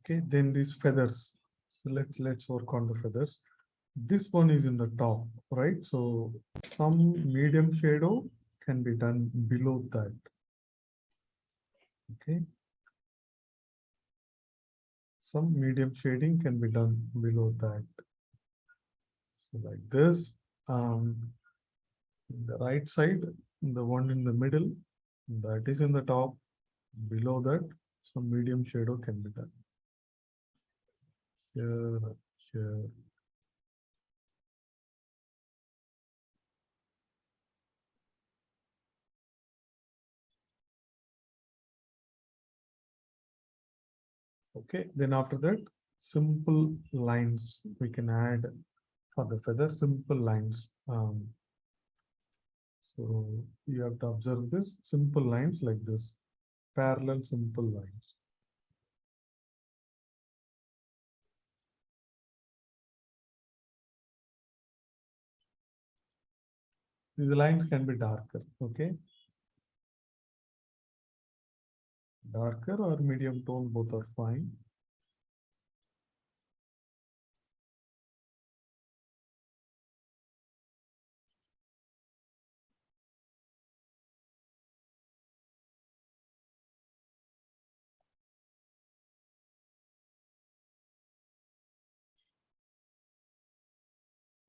[SPEAKER 1] Okay, then these feathers. So let's work on the feathers. This one is in the top, right? So some medium shadow can be done below that. Okay. Some medium shading can be done below that. So like this, the right side, the one in the middle, that is in the top. Below that, some medium shadow can be done. Here, here. Okay, then after that, simple lines we can add for the feather, simple lines. So you have to observe this, simple lines like this, parallel simple lines. These lines can be darker, okay? Darker or medium tone, both are fine.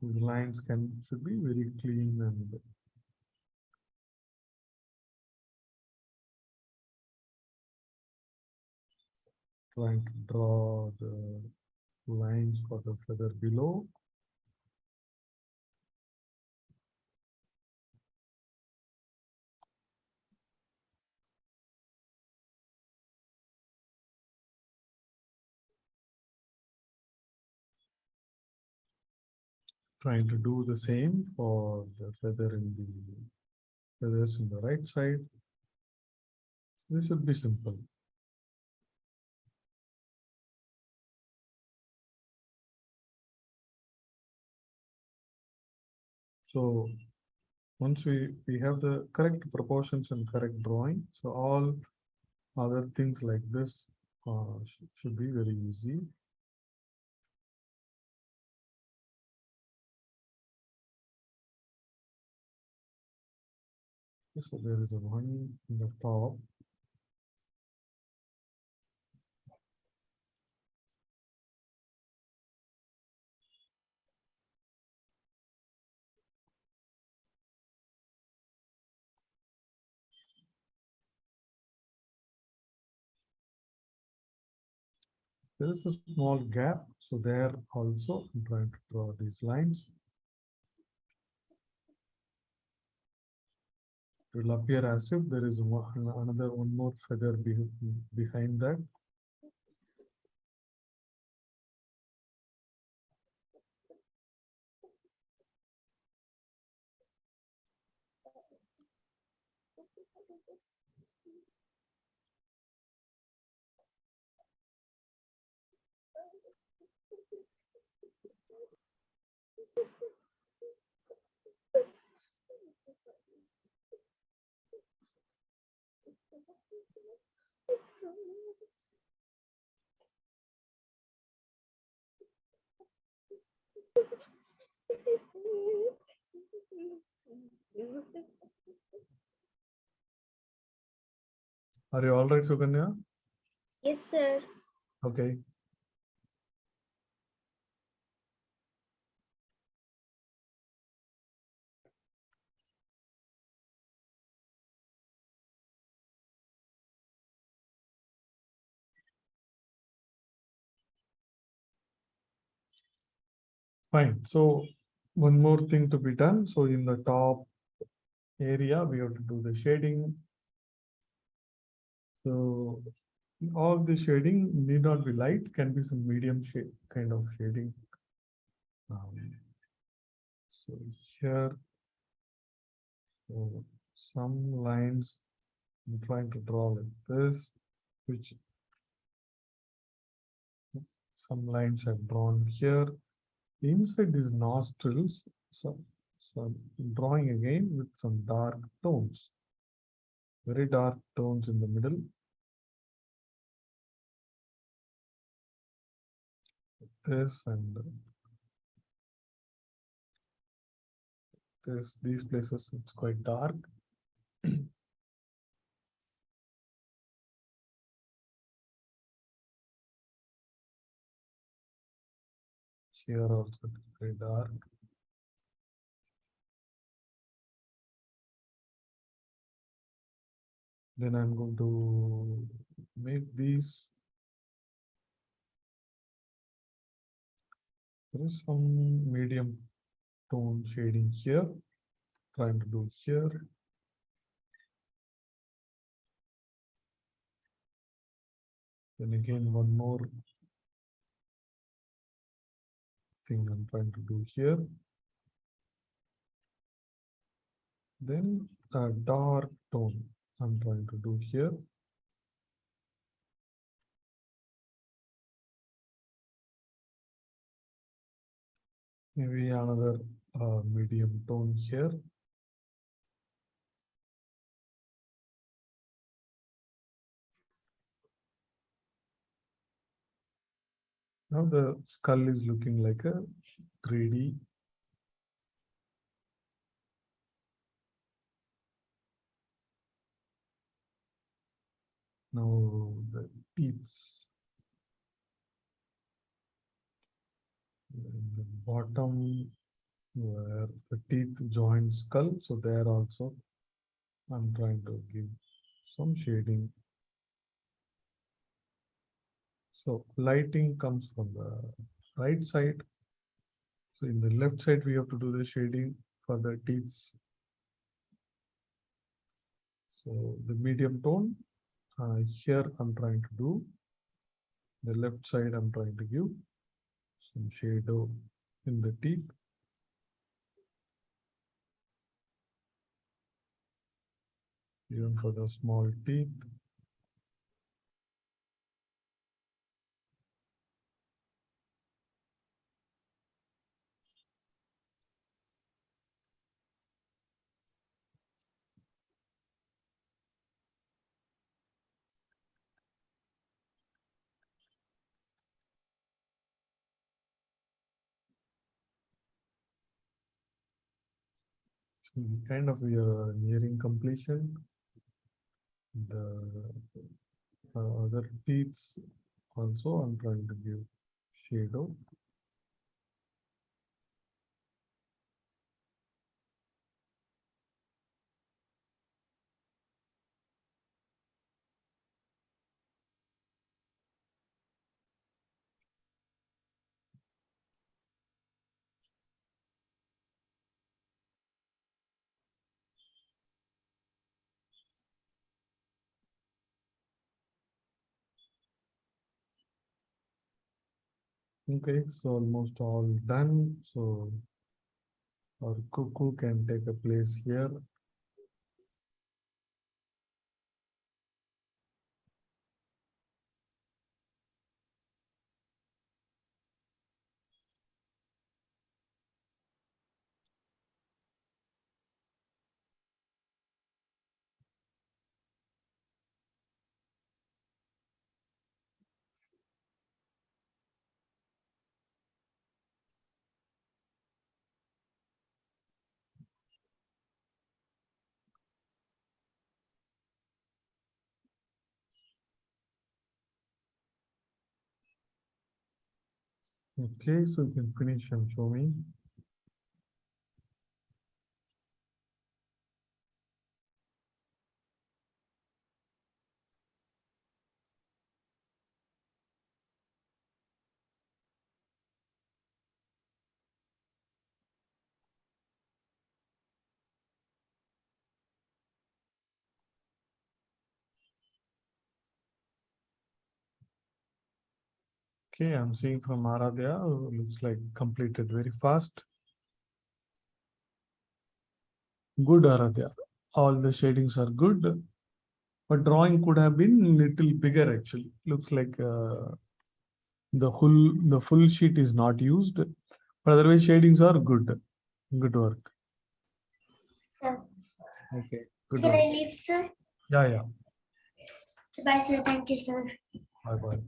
[SPEAKER 1] These lines should be very clean and trying to draw the lines for the feather below. Trying to do the same for the feathers in the right side. This would be simple. So once we have the correct proportions and correct drawing, so all other things like this should be very easy. So there is a one in the top. There is a small gap, so there also I'm trying to draw these lines. It will appear as if there is one more feather behind that. Are you all right, Sukanya?
[SPEAKER 2] Yes, sir.
[SPEAKER 1] Okay. Fine. So one more thing to be done. So in the top area, we have to do the shading. So all the shading need not be light, can be some medium shade kind of shading. So here, so some lines I'm trying to draw like this, which some lines I've drawn here. Inside these nostrils, so I'm drawing again with some dark tones, very dark tones in the middle. This and this, these places, it's quite dark. Here also it's very dark. Then I'm going to make these. There is some medium tone shading here. Trying to do here. Then again, one more thing I'm trying to do here. Then a dark tone I'm trying to do here. Maybe another medium tone here. Now the skull is looking like a 3D. Now the teeth. In the bottom where the teeth join skull, so there also I'm trying to give some shading. So lighting comes from the right side. So in the left side, we have to do the shading for the teeth. So the medium tone here I'm trying to do. The left side I'm trying to give some shadow in the teeth. Even for the small teeth. So we are nearing completion. The other teeth also I'm trying to give shadow. Okay, so almost all done. So our cuckoo can take a place here. Okay, so you can finish and show me. Okay, I'm seeing from Aradhya, looks like completed very fast. Good, Aradhya. All the shadings are good, but drawing could have been little bigger actually. Looks like the full sheet is not used, but otherwise shadings are good. Good work.
[SPEAKER 3] Sir,
[SPEAKER 1] Okay, good
[SPEAKER 3] can
[SPEAKER 1] work.
[SPEAKER 3] I leave, sir?
[SPEAKER 1] Yeah, yeah.
[SPEAKER 3] Bye, sir. Thank you, sir.
[SPEAKER 1] Bye bye.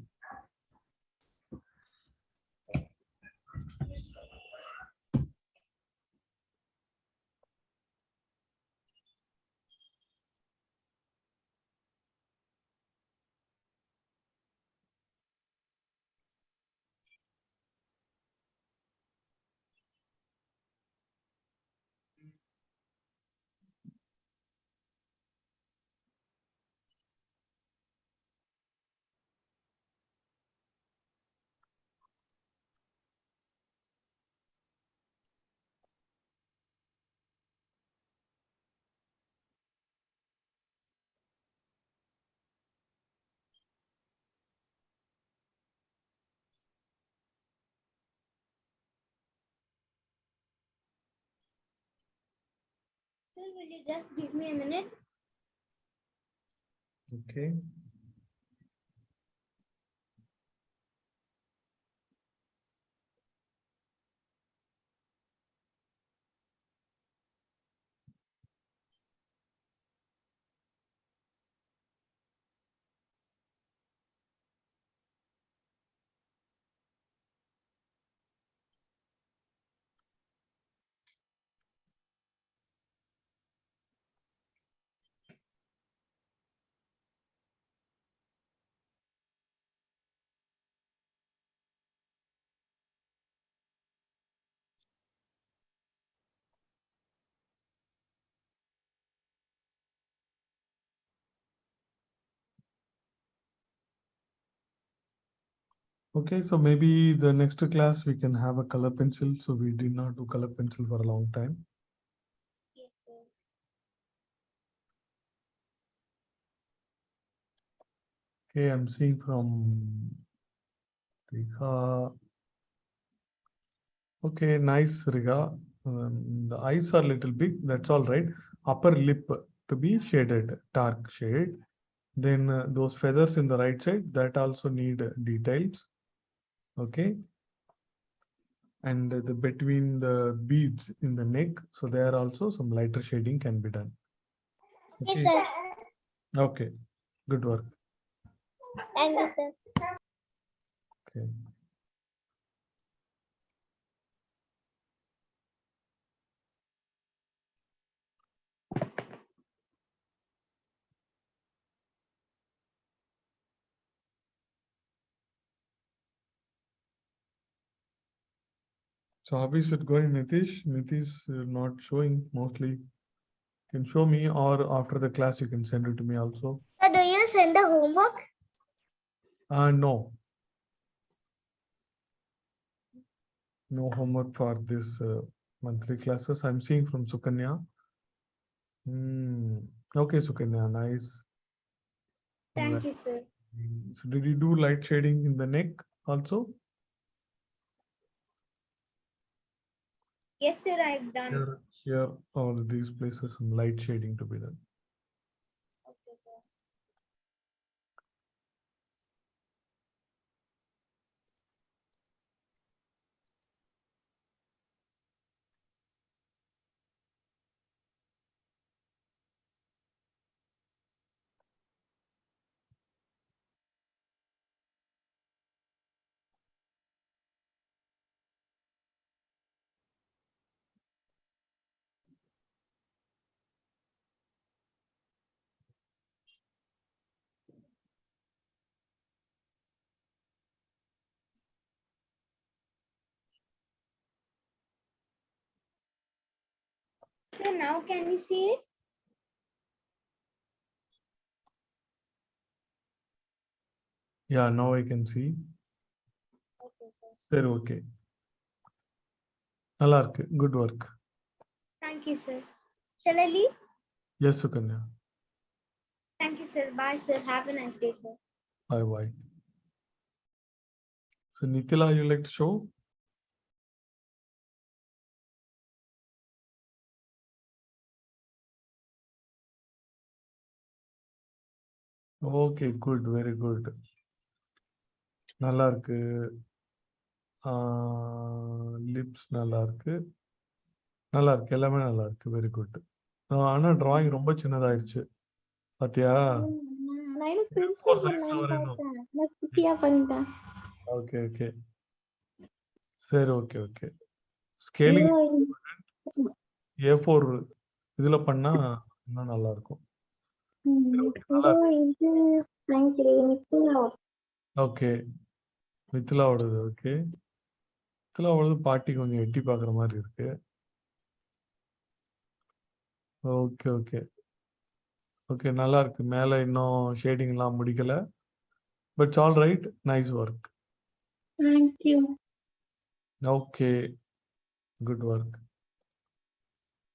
[SPEAKER 2] Sir, will you just give me a minute?
[SPEAKER 1] Okay. Okay, so maybe the next class we can have a color pencil. So we did not do color pencil for a long time.
[SPEAKER 2] Yes, sir.
[SPEAKER 1] Okay, I'm seeing from Rika. Okay, nice, Riga. The eyes are little big. That's all right. Upper lip to be shaded, dark shade. Then those feathers in the right side that also need details. Okay, and the between the beads in the neck, so there also some lighter shading can be done.
[SPEAKER 3] Yes,
[SPEAKER 1] Okay,
[SPEAKER 3] sir.
[SPEAKER 1] okay, good work.
[SPEAKER 3] Thank you, sir.
[SPEAKER 1] Okay. So how is it going, Nitish? Nitish not showing mostly. Can show me, or after the class you can send it to me also.
[SPEAKER 3] Sir, do you send the homework?
[SPEAKER 1] No, no homework for this monthly classes. I'm seeing from Sukanya. Okay, Sukanya, nice.
[SPEAKER 2] Thank you, sir.
[SPEAKER 1] So did you do light shading in the neck also?
[SPEAKER 2] Yes, sir, I've done.
[SPEAKER 1] Here, all these places, some light shading to be done.
[SPEAKER 2] Okay, sir. Sir, now can you see it?
[SPEAKER 1] Yeah, now I can see.
[SPEAKER 2] Okay, sir.
[SPEAKER 1] Sir, okay. நல்லா இருக்கு. Good work.
[SPEAKER 2] Thank you, sir. Shall I leave?
[SPEAKER 1] Yes, Sukanya.
[SPEAKER 2] Thank you, sir. Bye, sir. Have a nice day, sir.
[SPEAKER 1] Bye bye. So Nitila, you like to show? Okay, good, very good. நல்லா இருக்கு. Lips நல்லா இருக்கு. நல்லா இருக்கு, எல்லாமே நல்லா இருக்கு. Very good. ஆனா டிராயிங் ரொம்ப சின்னதாயிருச்சு. பாத்தியா? A4 size ல வரையணும். Okay okay. சரி, ஓகே ஓகே. ஸ்கேலிங் A4 இதுல பண்ணா இன்னும் நல்லா இருக்கும். ஓகே. மித்திலாவோடது ஓகே. மித்திலாவோடது பாட்டி கொஞ்சம் எட்டி பார்க்குற மாதிரி இருக்கு. ஓகே ஓகே ஓகே, நல்லா இருக்கு. மேலே இன்னும் ஷேடிங்லாம் முடிக்கல. But all right, nice work.
[SPEAKER 2] Thank you.
[SPEAKER 1] Okay, good work.